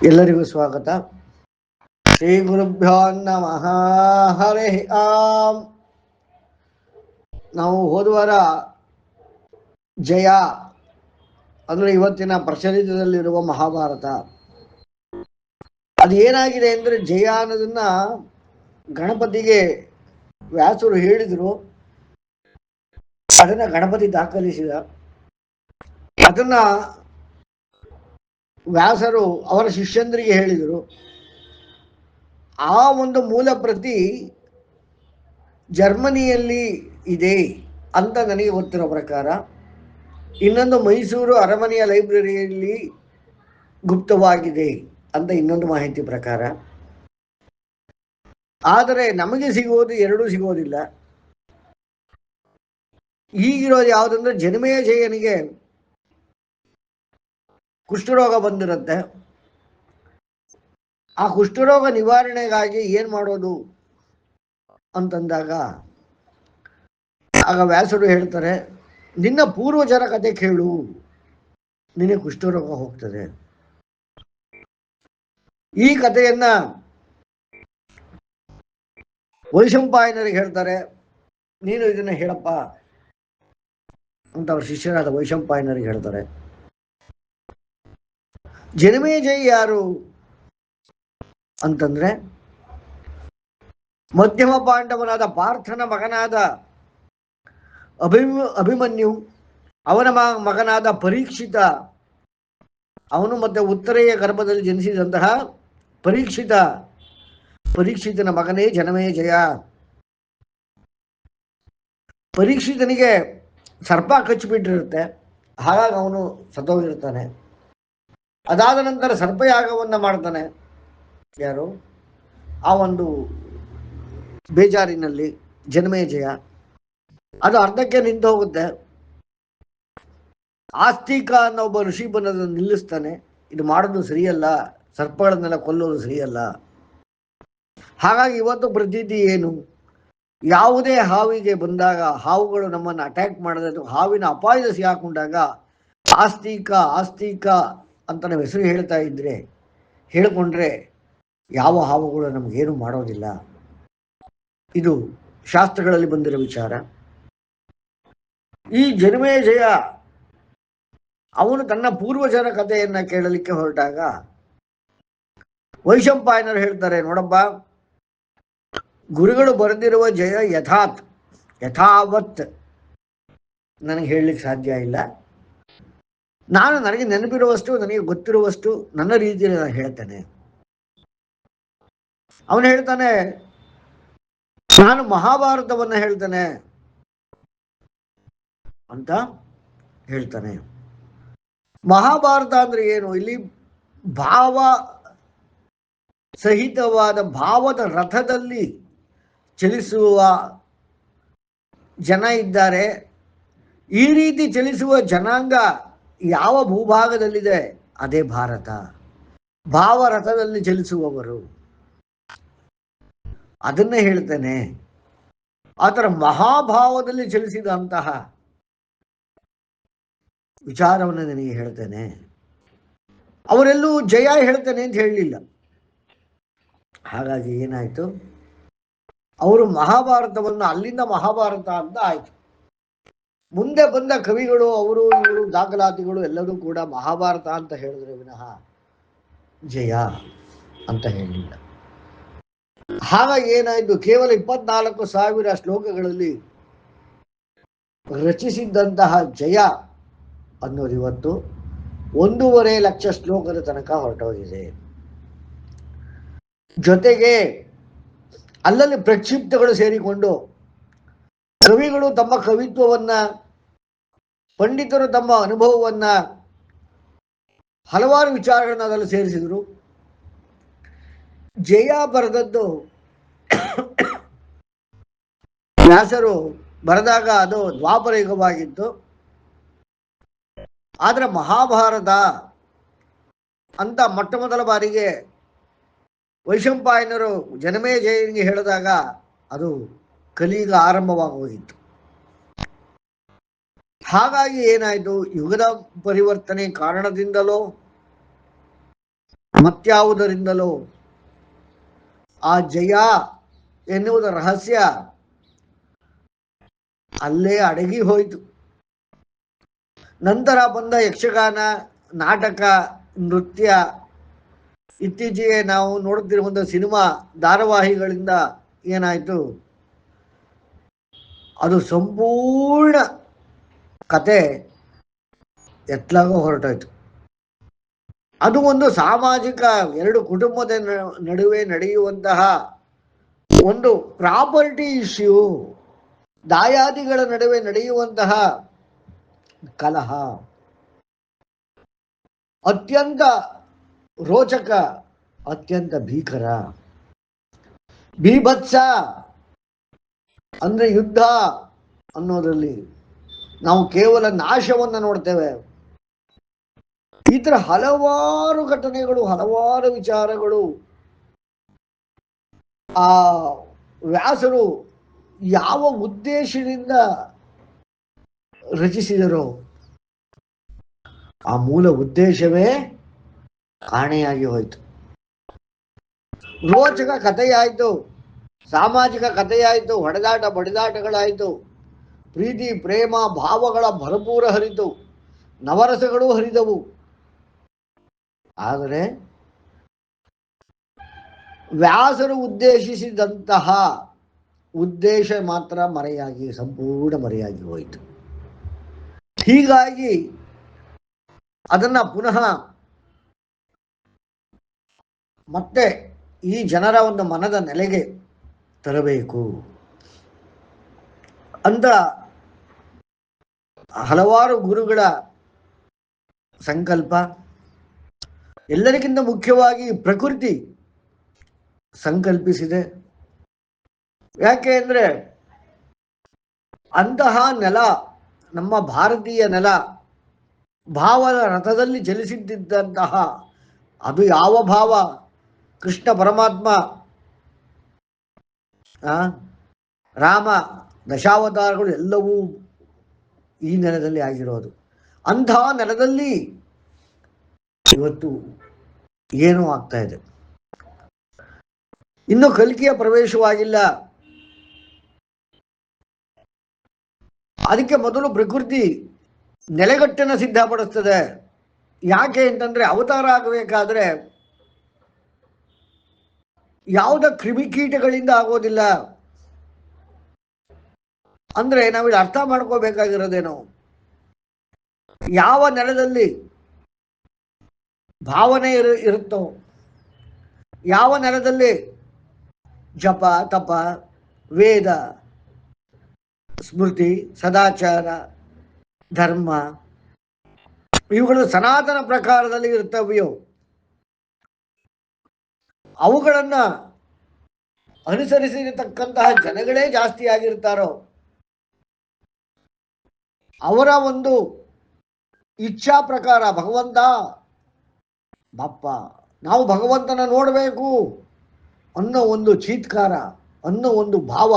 ಎಲ್ಲರಿಗೂ ಸ್ವಾಗತ. ಶ್ರೀ ಗುರುಭ್ಯೋ ನಮಃ. ಹರಿ ಆಂ. ನಾವು ಹೋದವಾರ ಜಯ ಅಂದರೆ ಇವತ್ತಿನ ಪ್ರಚಲಿತದಲ್ಲಿರುವ ಮಹಾಭಾರತ ಅದು ಏನಾಗಿದೆ ಅಂದರೆ, ಜಯ ಅನ್ನೋದನ್ನ ಗಣಪತಿಗೆ ವ್ಯಾಸರು ಹೇಳಿದರು. ಅದನ್ನ ಗಣಪತಿ ದಾಖಲಿಸಿದ. ಅದನ್ನ ವ್ಯಾಸರು ಅವರ ಶಿಷ್ಯಂದರಿಗೆ ಹೇಳಿದರು. ಆ ಒಂದು ಮೂಲ ಪ್ರತಿ ಜರ್ಮನಿಯಲ್ಲಿ ಇದೆ ಅಂತ ನನಗೆ ಗೊತ್ತಿರೋ ಪ್ರಕಾರ. ಇನ್ನೊಂದು ಮೈಸೂರು ಅರಮನೆಯ ಲೈಬ್ರರಿಯಲ್ಲಿ ಗುಪ್ತವಾಗಿದೆ ಅಂತ ಇನ್ನೊಂದು ಮಾಹಿತಿ ಪ್ರಕಾರ. ಆದರೆ ನಮಗೆ ಸಿಗುವುದು ಎರಡೂ ಸಿಗೋದಿಲ್ಲ. ಈಗಿರೋದು ಯಾವುದಂದ್ರೆ, ಜನಮೇಜಯನಿಗೆ ಕುಷ್ಠರೋಗ ಬಂದಿರುತ್ತೆ. ಆ ಕುಷ್ಠರೋಗ ನಿವಾರಣೆಗಾಗಿ ಏನು ಮಾಡೋದು ಅಂತಂದಾಗ ಆಗ ವ್ಯಾಸರು ಹೇಳ್ತಾರೆ, ನಿನ್ನ ಪೂರ್ವಜರ ಕತೆ ಕೇಳು, ನಿನಗೆ ಕುಷ್ಠರೋಗ ಹೋಗ್ತದೆ. ಈ ಕಥೆಯನ್ನ ವೈಶಂಪಾಯನರಿಗೆ ಹೇಳ್ತಾರೆ, ನೀನು ಇದನ್ನ ಹೇಳಪ್ಪ ಅಂತ ಅವ್ರ ಶಿಷ್ಯರಾದ ವೈಶಂಪಾಯನರಿಗೆ ಹೇಳ್ತಾರೆ. ಜನಮೇಜಯ ಯಾರು ಅಂತಂದ್ರೆ, ಮಧ್ಯಮ ಪಾಂಡವನಾದ ಪಾರ್ಥನ ಮಗನಾದ ಅಭಿಮನ್ಯು, ಅವನ ಮಗನಾದ ಪರೀಕ್ಷಿತ, ಅವನು ಮತ್ತೆ ಉತ್ತರೆಯ ಗರ್ಭದಲ್ಲಿ ಜನಿಸಿದಂತಹ ಪರೀಕ್ಷಿತನ ಮಗನೇ ಜನಮೇಜಯ. ಪರೀಕ್ಷಿತನಿಗೆ ಸರ್ಪ ಕಚ್ಚಿಬಿಟ್ಟಿರುತ್ತೆ, ಹಾಗಾಗಿ ಅವನು ಸತ್ತೋಗಿರ್ತಾನೆ. ಅದಾದ ನಂತರ ಸರ್ಪಯಾಗವನ್ನ ಮಾಡ್ತಾನೆ ಯಾರು, ಆ ಒಂದು ಬೇಜಾರಿನಲ್ಲಿ ಜನಮೇಜಯ. ಅದು ಅರ್ಧಕ್ಕೆ ನಿಂತು ಹೋಗುತ್ತೆ. ಆಸ್ತಿಕ ಅನ್ನೋ ಒಬ್ಬ ಋಷಿ ಬಂದನ್ನು ನಿಲ್ಲಿಸ್ತಾನೆ, ಇದು ಮಾಡೋದು ಸರಿಯಲ್ಲ, ಸರ್ಪಗಳನ್ನೆಲ್ಲ ಕೊಲ್ಲೋದು ಸರಿಯಲ್ಲ. ಹಾಗಾಗಿ ಇವತ್ತು ಪ್ರತೀತಿ ಏನು, ಯಾವುದೇ ಹಾವಿಗೆ ಬಂದಾಗ, ಹಾವುಗಳು ನಮ್ಮನ್ನು ಅಟ್ಯಾಕ್ ಮಾಡಿದ್ರೆ, ಹಾವಿನ ಅಪಾಯದ ಸಿಗಾಕೊಂಡಾಗ ಆಸ್ತಿಕ ಅಂತ ನಾವು ಹೆಸರು ಹೇಳಿಕೊಂಡ್ರೆ ಯಾವ ಹಾವುಗಳು ನಮಗೇನು ಮಾಡೋದಿಲ್ಲ. ಇದು ಶಾಸ್ತ್ರಗಳಲ್ಲಿ ಬಂದಿರೋ ವಿಚಾರ. ಈ ಜನಮೇಜಯ ಅವನು ತನ್ನ ಪೂರ್ವಜರ ಕಥೆಯನ್ನ ಕೇಳಲಿಕ್ಕೆ ಹೊರಟಾಗ ವೈಶಂಪಾಯನರು ಹೇಳ್ತಾರೆ, ನೋಡಪ್ಪ, ಗುರುಗಳು ಬರೆದಿರುವ ಜಯ ಯಥಾವತ್ ನನಗೆ ಹೇಳಲಿಕ್ಕೆ ಸಾಧ್ಯ ಇಲ್ಲ. ನನಗೆ ನೆನಪಿರುವಷ್ಟು, ನನಗೆ ಗೊತ್ತಿರುವಷ್ಟು ನನ್ನ ರೀತಿಯಲ್ಲಿ ನಾನು ಹೇಳ್ತೇನೆ. ಅವನು ಹೇಳ್ತಾನೆ, ನಾನು ಮಹಾಭಾರತವನ್ನ ಹೇಳ್ತೇನೆ ಅಂತ ಹೇಳ್ತಾನೆ. ಮಹಾಭಾರತ ಅಂದ್ರೆ ಏನು, ಇಲ್ಲಿ ಭಾವ ಸಹಿತವಾದ ಭಾವದ ರಥದಲ್ಲಿ ಚಲಿಸುವ ಜನ ಇದ್ದಾರೆ. ಈ ರೀತಿ ಚಲಿಸುವ ಜನಾಂಗ ಯಾವ ಭೂಭಾಗದಲ್ಲಿದೆ ಅದೇ ಭಾರತ. ಭಾವರಥದಲ್ಲಿ ಚಲಿಸುವವರು, ಅದನ್ನೇ ಹೇಳ್ತೇನೆ. ಆ ಥರ ಮಹಾಭಾವದಲ್ಲಿ ಚಲಿಸಿದಂತಹ ವಿಚಾರವನ್ನು ನನಗೆ ಹೇಳ್ತೇನೆ. ಅವರೆಲ್ಲೂ ಜಯ ಹೇಳ್ತೇನೆ ಅಂತ ಹೇಳಲಿಲ್ಲ. ಹಾಗಾಗಿ ಏನಾಯ್ತು, ಅವರು ಮಹಾಭಾರತವನ್ನು ಅಲ್ಲಿಂದ ಮಹಾಭಾರತ ಅಂತ ಆಯ್ತು. ಮುಂದೆ ಬಂದ ಕವಿಗಳು, ಅವರು ಇವರು ದಾಖಲಾತಿಗಳು ಎಲ್ಲರೂ ಕೂಡ ಮಹಾಭಾರತ ಅಂತ ಹೇಳಿದ್ರೆ ವಿನಃ ಜಯ ಅಂತ ಹೇಳಲಿಲ್ಲ. ಹಾಗಾಗಿ ಏನಾಯ್ತು, ಕೇವಲ 24,000 ಶ್ಲೋಕಗಳಲ್ಲಿ ರಚಿಸಿದ್ದಂತಹ ಜಯ ಅನ್ನೋದು ಇವತ್ತು 1.5 ಲಕ್ಷ ಶ್ಲೋಕದ ತನಕ ಹೊರಟೋಗಿದೆ. ಜೊತೆಗೆ ಅಲ್ಲಲ್ಲಿ ಪ್ರಕ್ಷಿಪ್ತಗಳು ಸೇರಿಕೊಂಡು ಕವಿಗಳು ತಮ್ಮ ಕವಿತ್ವವನ್ನ, ಪಂಡಿತರು ತಮ್ಮ ಅನುಭವವನ್ನ, ಹಲವಾರು ವಿಚಾರಗಳನ್ನ ಅದರಲ್ಲಿ ಸೇರಿಸಿದರು. ಜಯ ಬರೆದದ್ದು ವ್ಯಾಸರು ಬರೆದಾಗ ಅದು ದ್ವಾಪರ ಯುಗವಾಗಿತ್ತು. ಆದರೆ ಮಹಾಭಾರತ ಅಂತ ಮೊಟ್ಟ ಮೊದಲ ಬಾರಿಗೆ ವೈಶಂಪಾಯನರು ಜನಮೇಜಯನಿಗೆ ಹೇಳಿದಾಗ ಅದು ಕಲಿಯುಗ ಆರಂಭವಾಗೋಗಿತ್ತು. ಹಾಗಾಗಿ ಏನಾಯಿತು, ಯುಗದ ಪರಿವರ್ತನೆ ಕಾರಣದಿಂದಲೋ ಮತ್ಯಾವುದರಿಂದಲೂ ಆ ಜಯ ಎನ್ನುವುದರ ರಹಸ್ಯ ಅಲ್ಲೇ ಅಡಗಿ ಹೋಯಿತು. ನಂತರ ಬಂದ ಯಕ್ಷಗಾನ, ನಾಟಕ, ನೃತ್ಯ, ಇತ್ತೀಚೆಗೆ ನಾವು ನೋಡುತ್ತಿರುವಂಥ ಸಿನಿಮಾ ಧಾರಾವಾಹಿಗಳಿಂದ ಏನಾಯಿತು, ಅದು ಸಂಪೂರ್ಣ ಕತೆ ಎತ್ತಲಾಗ ಹೊರಟಾಯ್ತು. ಅದು ಒಂದು ಸಾಮಾಜಿಕ, ಎರಡು ಕುಟುಂಬದ ನಡುವೆ ನಡೆಯುವಂತಹ ಒಂದು ಪ್ರಾಪರ್ಟಿ ಇಶ್ಯೂ, ದಾಯಾದಿಗಳ ನಡುವೆ ನಡೆಯುವಂತಹ ಕಲಹ, ಅತ್ಯಂತ ರೋಚಕ, ಅತ್ಯಂತ ಭೀಕರ, ಬೀಭತ್ಸ ಅಂದ್ರೆ ಯುದ್ಧ ಅನ್ನೋದ್ರಲ್ಲಿ ನಾವು ಕೇವಲ ನಾಶವನ್ನು ನೋಡ್ತೇವೆ. ಈ ತರ ಹಲವಾರು ಘಟನೆಗಳು, ಹಲವಾರು ವಿಚಾರಗಳು ಆ ವ್ಯಾಸರು ಯಾವ ಉದ್ದೇಶದಿಂದ ರಚಿಸಿದರೋ ಆ ಮೂಲ ಉದ್ದೇಶವೇ ಕಾಣೆಯಾಗಿ ಹೋಯಿತು. ರೋಚಕ ಕಥೆಯಾಯಿತು, ಸಾಮಾಜಿಕ ಕಥೆಯಾಯಿತು, ಹೊಡೆದಾಟ ಬಡಿದಾಟಗಳಾಯಿತು, ಪ್ರೀತಿ ಪ್ರೇಮ ಭಾವಗಳ ಭರಪೂರ ಹರಿತು, ನವರಸಗಳು ಹರಿದವು. ಆದರೆ ವ್ಯಾಸರು ಉದ್ದೇಶಿಸಿದಂತಹ ಉದ್ದೇಶ ಮಾತ್ರ ಮರೆಯಾಗಿ, ಸಂಪೂರ್ಣ ಮರೆಯಾಗಿ ಹೋಯಿತು. ಹೀಗಾಗಿ ಅದನ್ನ ಪುನಃ ಮತ್ತೆ ಈ ಜನರ ಒಂದು ಮನದ ನೆಲೆಗೆ ತರಬೇಕು ಅಂತ ಹಲವಾರು ಗುರುಗಳ ಸಂಕಲ್ಪ, ಎಲ್ಲರಿಗಿಂತ ಮುಖ್ಯವಾಗಿ ಪ್ರಕೃತಿ ಸಂಕಲ್ಪಿಸಿದೆ. ಯಾಕೆ ಅಂದರೆ ಅಂತಹ ನೆಲ, ನಮ್ಮ ಭಾರತೀಯ ನೆಲ, ಭಾವದ ರಥದಲ್ಲಿ ಚಲಿಸಿದ್ದಂತಹ ಅದು ಯಾವ ಭಾವ? ಕೃಷ್ಣ ಪರಮಾತ್ಮ, ರಾಮ, ದಶಾವತಾರಗಳು ಎಲ್ಲವೂ ಈ ನೆಲದಲ್ಲಿ ಆಗಿರೋದು. ಅಂತಹ ನೆಲದಲ್ಲಿ ಇವತ್ತು ಏನೂ ಆಗ್ತಾ ಇದೆ. ಇನ್ನು ಕಲ್ಕಿಯ ಪ್ರವೇಶವಾಗಿಲ್ಲ. ಅದಕ್ಕೆ ಮೊದಲು ಪ್ರಕೃತಿ ನೆಲೆಗಟ್ಟನ್ನು ಸಿದ್ಧಪಡಿಸ್ತದೆ. ಯಾಕೆ ಅಂತಂದ್ರೆ ಅವತಾರ ಆಗಬೇಕಾದ್ರೆ ಯಾವುದ ಕ್ರಿಮಿಕೀಟಗಳಿಂದ ಆಗೋದಿಲ್ಲ. ಅಂದ್ರೆ ನಾವಿಲ್ಲಿ ಅರ್ಥ ಮಾಡ್ಕೋಬೇಕಾಗಿರೋದೇನು, ಯಾವ ನೆಲದಲ್ಲಿ ಭಾವನೆ ಇರುತ್ತೋ, ಯಾವ ನೆಲದಲ್ಲಿ ಜಪ ತಪ ವೇದ ಸ್ಮೃತಿ ಸದಾಚಾರ ಧರ್ಮ ಇವುಗಳು ಸನಾತನ ಪ್ರಕಾರದಲ್ಲಿ ಇರ್ತವ್ಯೋ, ಅವುಗಳನ್ನ ಅನುಸರಿಸಿರತಕ್ಕಂತಹ ಜನಗಳೇ ಜಾಸ್ತಿ ಆಗಿರ್ತಾರೋ, ಅವರ ಒಂದು ಇಚ್ಛಾ ಪ್ರಕಾರ ಭಗವಂತ ಬಪ್ಪ ನಾವು ಭಗವಂತನ ನೋಡಬೇಕು ಅನ್ನೋ ಒಂದು ಚೀತ್ಕಾರ, ಅನ್ನೋ ಒಂದು ಭಾವ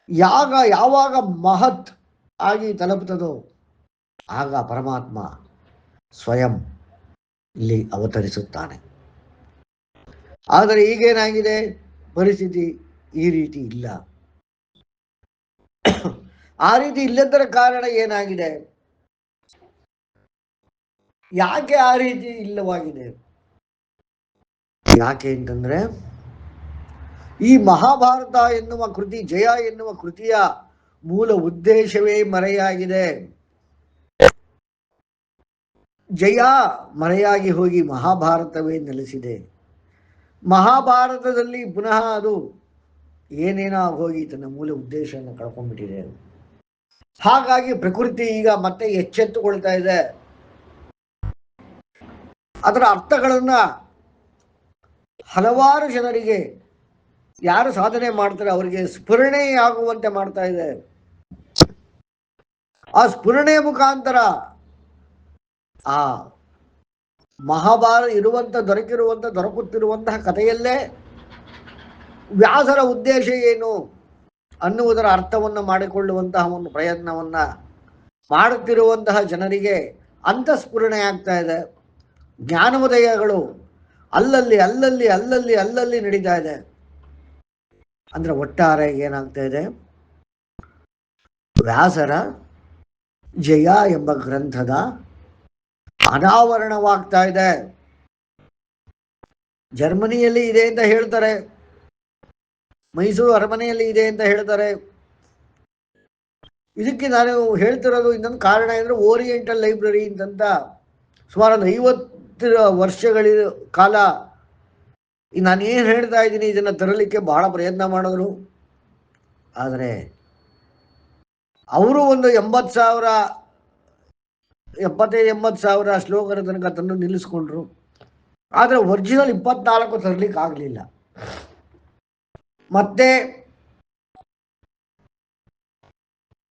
ಯಾವಾಗ ಮಹತ್ ಆಗಿ ತಲುಪುತ್ತದೋ ಆಗ ಪರಮಾತ್ಮ ಸ್ವಯಂ ಇಲ್ಲಿ ಅವತರಿಸುತ್ತಾನೆ. ಆದರೆ ಈಗೇನಾಗಿದೆ ಪರಿಸ್ಥಿತಿ? ಈ ರೀತಿ ಇಲ್ಲ. ಆ ರೀತಿ ಇಲ್ಲದರ ಕಾರಣ ಏನಾಗಿದೆ? ಯಾಕೆ ಆ ರೀತಿ ಇಲ್ಲವಾಗಿದೆ? ಯಾಕೆ ಅಂತಂದ್ರೆ ಈ ಮಹಾಭಾರತ ಎನ್ನುವ ಕೃತಿ, ಜಯ ಎನ್ನುವ ಕೃತಿಯ ಮೂಲ ಉದ್ದೇಶವೇ ಮರೆಯಾಗಿದೆ. ಜಯ ಮರೆಯಾಗಿ ಹೋಗಿ ಮಹಾಭಾರತವೇ ನೆಲೆಸಿದೆ. ಮಹಾಭಾರತದಲ್ಲಿ ಪುನಃ ಅದು ಏನೇನೋ ಆಗೋಗಿ ತನ್ನ ಮೂಲ ಉದ್ದೇಶವನ್ನು ಕಳ್ಕೊಂಡ್ಬಿಟ್ಟಿದೆ. ಹಾಗಾಗಿ ಪ್ರಕೃತಿ ಈಗ ಮತ್ತೆ ಎಚ್ಚೆತ್ತುಕೊಳ್ತಾ ಇದೆ. ಅದರ ಅರ್ಥಗಳನ್ನ ಹಲವಾರು ಜನರಿಗೆ, ಯಾರು ಸಾಧನೆ ಮಾಡ್ತಾರೆ ಅವರಿಗೆ ಸ್ಫುರಣೆಯಾಗುವಂತೆ ಮಾಡ್ತಾ ಇದೆ. ಆ ಸ್ಫುರಣೆಯ ಮುಖಾಂತರ ಆ ಮಹಾಭಾರತ ದೊರಕುತ್ತಿರುವಂತಹ ಕಥೆಯಲ್ಲೇ ವ್ಯಾಸರ ಉದ್ದೇಶ ಏನು ಅನ್ನುವುದರ ಅರ್ಥವನ್ನು ಮಾಡಿಕೊಳ್ಳುವಂತಹ ಒಂದು ಪ್ರಯತ್ನವನ್ನ ಮಾಡುತ್ತಿರುವಂತಹ ಜನರಿಗೆ ಅಂತಃಸ್ಫುರಣೆ ಆಗ್ತಾ ಇದೆ. ಜ್ಞಾನೋದಯಗಳು ಅಲ್ಲಲ್ಲಿ ಅಲ್ಲಲ್ಲಿ ಅಲ್ಲಲ್ಲಿ ಅಲ್ಲಲ್ಲಿ ನಡೀತಾ ಇದೆ. ಅಂದ್ರೆ ಒಟ್ಟಾರೆ ಏನಾಗ್ತಾ ಇದೆ, ವ್ಯಾಸರ ಜಯ ಎಂಬ ಗ್ರಂಥದ ಅನಾವರಣವಾಗ್ತಾ ಇದೆ. ಜರ್ಮನಿಯಲ್ಲಿ ಇದೆ ಅಂತ ಹೇಳ್ತಾರೆ, ಮೈಸೂರು ಅರಮನೆಯಲ್ಲಿ ಇದೆ ಅಂತ ಹೇಳ್ತಾರೆ. ಇದಕ್ಕೆ ನಾನು ಹೇಳ್ತಿರೋದು ಇನ್ನೊಂದು ಕಾರಣ ಅಂದರೆ, ಓರಿಯೆಂಟಲ್ ಲೈಬ್ರರಿ ಅಂತ ಸುಮಾರು ಒಂದು 50 ವರ್ಷಗಳ ಕಾಲ ನಾನೇನು ಹೇಳ್ತಾ ಇದ್ದೀನಿ ಇದನ್ನು ತರಲಿಕ್ಕೆ ಬಹಳ ಪ್ರಯತ್ನ ಮಾಡಿದ್ರು. ಆದರೆ ಅವರು ಒಂದು 75,000 ಶ್ಲೋಕದ ತನಕ ತಂದು ನಿಲ್ಲಿಸ್ಕೊಂಡ್ರು. ಆದರೆ ಒರಿಜಿನಲ್ 24 ತರಲಿಕ್ಕೆ ಆಗಲಿಲ್ಲ. ಮತ್ತೆ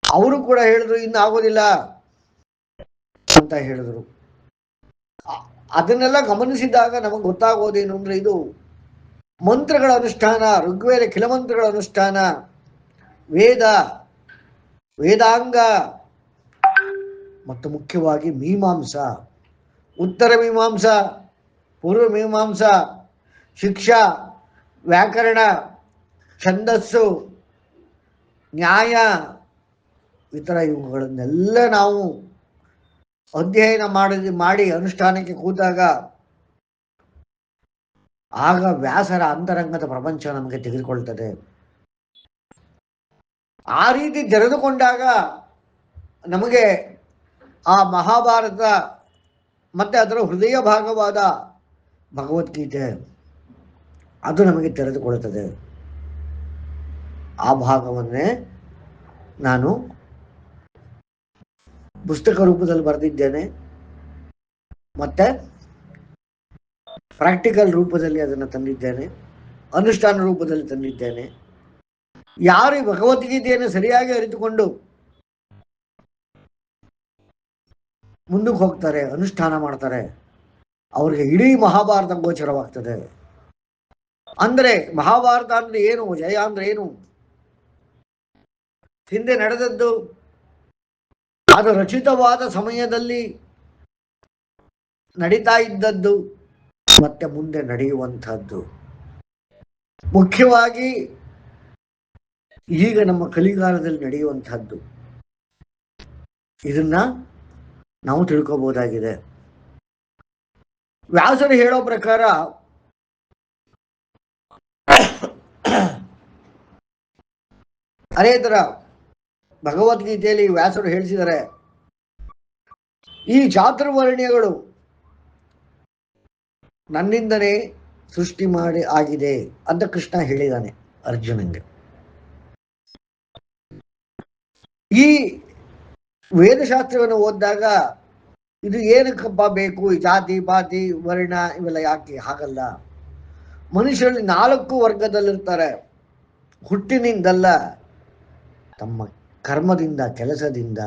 ಅವರು ಕೂಡ ಹೇಳಿದ್ರು ಇನ್ನು ಆಗೋದಿಲ್ಲ ಅಂತ ಹೇಳಿದ್ರು. ಅದನ್ನೆಲ್ಲ ಗಮನಿಸಿದಾಗ ನಮಗೆ ಗೊತ್ತಾಗೋದೇನು ಅಂದ್ರೆ, ಇದು ಮಂತ್ರಗಳ ಅನುಷ್ಠಾನ, ಋಗ್ವೇದ ಕಿಲಮಂತ್ರಗಳ ಅನುಷ್ಠಾನ, ವೇದಾಂಗ ಮತ್ತು ಮುಖ್ಯವಾಗಿ ಮೀಮಾಂಸಾ, ಉತ್ತರ ಮೀಮಾಂಸಾ, ಪೂರ್ವ ಮೀಮಾಂಸಾ, ಶಿಕ್ಷಾ, ವ್ಯಾಕರಣ, ಛಂದಸ್ಸು, ನ್ಯಾಯ, ಇತರ ಇವುಗಳನ್ನೆಲ್ಲ ನಾವು ಅಧ್ಯಯನ ಮಾಡಿ ಅನುಷ್ಠಾನಕ್ಕೆ ಕೂತಾಗ ಆಗ ವ್ಯಾಸರ ಅಂತರಂಗದ ಪ್ರಪಂಚ ನಮಗೆ ತೆಗೆದುಕೊಳ್ತದೆ. ಆ ರೀತಿ ತೆರೆದುಕೊಂಡಾಗ ನಮಗೆ ಆ ಮಹಾಭಾರತ ಮತ್ತೆ ಅದರ ಹೃದಯ ಭಾಗವಾದ ಭಗವದ್ಗೀತೆ ಅದು ನಮಗೆ ತೆರೆದುಕೊಳ್ಳುತ್ತದೆ. ಆ ಭಾಗವನ್ನೇ ನಾನು ಪುಸ್ತಕ ರೂಪದಲ್ಲಿ ಬರೆದಿದ್ದೇನೆ, ಮತ್ತೆ ಪ್ರಾಕ್ಟಿಕಲ್ ರೂಪದಲ್ಲಿ ಅದನ್ನು ತಂದಿದ್ದೇನೆ, ಅನುಷ್ಠಾನ ರೂಪದಲ್ಲಿ ತಂದಿದ್ದೇನೆ. ಯಾರು ಭಗವದ್ಗೀತೆಯನ್ನು ಸರಿಯಾಗಿ ಅರಿತುಕೊಂಡು ಮುಂದಕ್ಕೆ ಹೋಗ್ತಾರೆ, ಅನುಷ್ಠಾನ ಮಾಡ್ತಾರೆ, ಅವ್ರಿಗೆ ಇಡೀ ಮಹಾಭಾರತ ಗೋಚರವಾಗ್ತದೆ. ಅಂದ್ರೆ ಮಹಾಭಾರತ ಅಂದ್ರೆ ಏನು, ಜಯ ಅಂದ್ರೆ ಏನು, ಹಿಂದೆ ನಡೆದದ್ದು, ಅದು ರಚಿತವಾದ ಸಮಯದಲ್ಲಿ ನಡೀತಾ ಇದ್ದದ್ದು, ಮತ್ತೆ ಮುಂದೆ ನಡೆಯುವಂಥದ್ದು, ಮುಖ್ಯವಾಗಿ ಈಗ ನಮ್ಮ ಕಲಿಗಾಲದಲ್ಲಿ ನಡೆಯುವಂಥದ್ದು, ಇದನ್ನ ನಾವು ತಿಳ್ಕೋಬಹುದಾಗಿದೆ. ವ್ಯಾಸರು ಹೇಳೋ ಪ್ರಕಾರ ಅದೇ ತರ ಭಗವದ್ಗೀತೆಯಲ್ಲಿ ವ್ಯಾಸರು ಹೇಳಿಸಿದರೆ, ಈ ಚಾತುರ್ವರ್ಣ್ಯಗಳು ನನ್ನಿಂದನೇ ಸೃಷ್ಟಿ ಮಾಡಿ ಆಗಿದೆ ಅಂತ ಕೃಷ್ಣ ಹೇಳಿದಾನೆ ಅರ್ಜುನಂಗೆ. ಈ ವೇದಶಾಸ್ತ್ರವನ್ನು ಓದಿದಾಗ ಇದು ಏನಕ್ಕಪ್ಪ ಬೇಕು, ಈ ಜಾತಿ ಪಾತಿ ವರ್ಣ ಇವೆಲ್ಲ ಯಾಕೆ? ಹಾಗಲ್ಲ. ಮನುಷ್ಯರಲ್ಲಿ 4 ವರ್ಗದಲ್ಲಿರ್ತಾರೆ. ಹುಟ್ಟಿನಿಂದಲ್ಲ, ತಮ್ಮ ಕರ್ಮದಿಂದ, ಕೆಲಸದಿಂದ.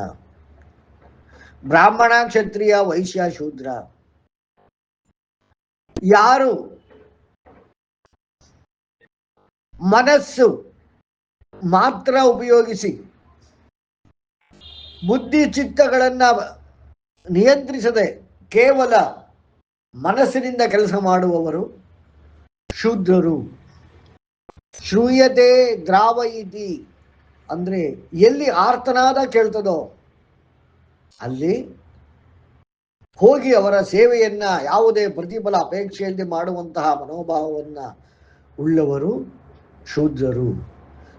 ಬ್ರಾಹ್ಮಣ, ಕ್ಷತ್ರಿಯ, ವೈಶ್ಯ, ಶೂದ್ರ. ಯಾರು ಮನಸ್ಸು ಮಾತ್ರ ಉಪಯೋಗಿಸಿ ಬುದ್ಧಿ ಚಿತ್ತಗಳನ್ನ ನಿಯಂತ್ರಿಸದೆ ಕೇವಲ ಮನಸ್ಸಿನಿಂದ ಕೆಲಸ ಮಾಡುವವರು ಶೂದ್ರರು. ಶ್ರೂಯತೆ ದ್ರಾವಯಿತಿ ಅಂದ್ರೆ ಎಲ್ಲಿ ಆರ್ತನಾದ ಕೇಳ್ತದೋ ಅಲ್ಲಿ ಹೋಗಿ ಅವರ ಸೇವೆಯನ್ನ ಯಾವುದೇ ಪ್ರತಿಫಲ ಅಪೇಕ್ಷೆಯಂತೆ ಮಾಡುವಂತಹ ಮನೋಭಾವವನ್ನ ಉಳ್ಳವರು ಶೂದ್ರರು.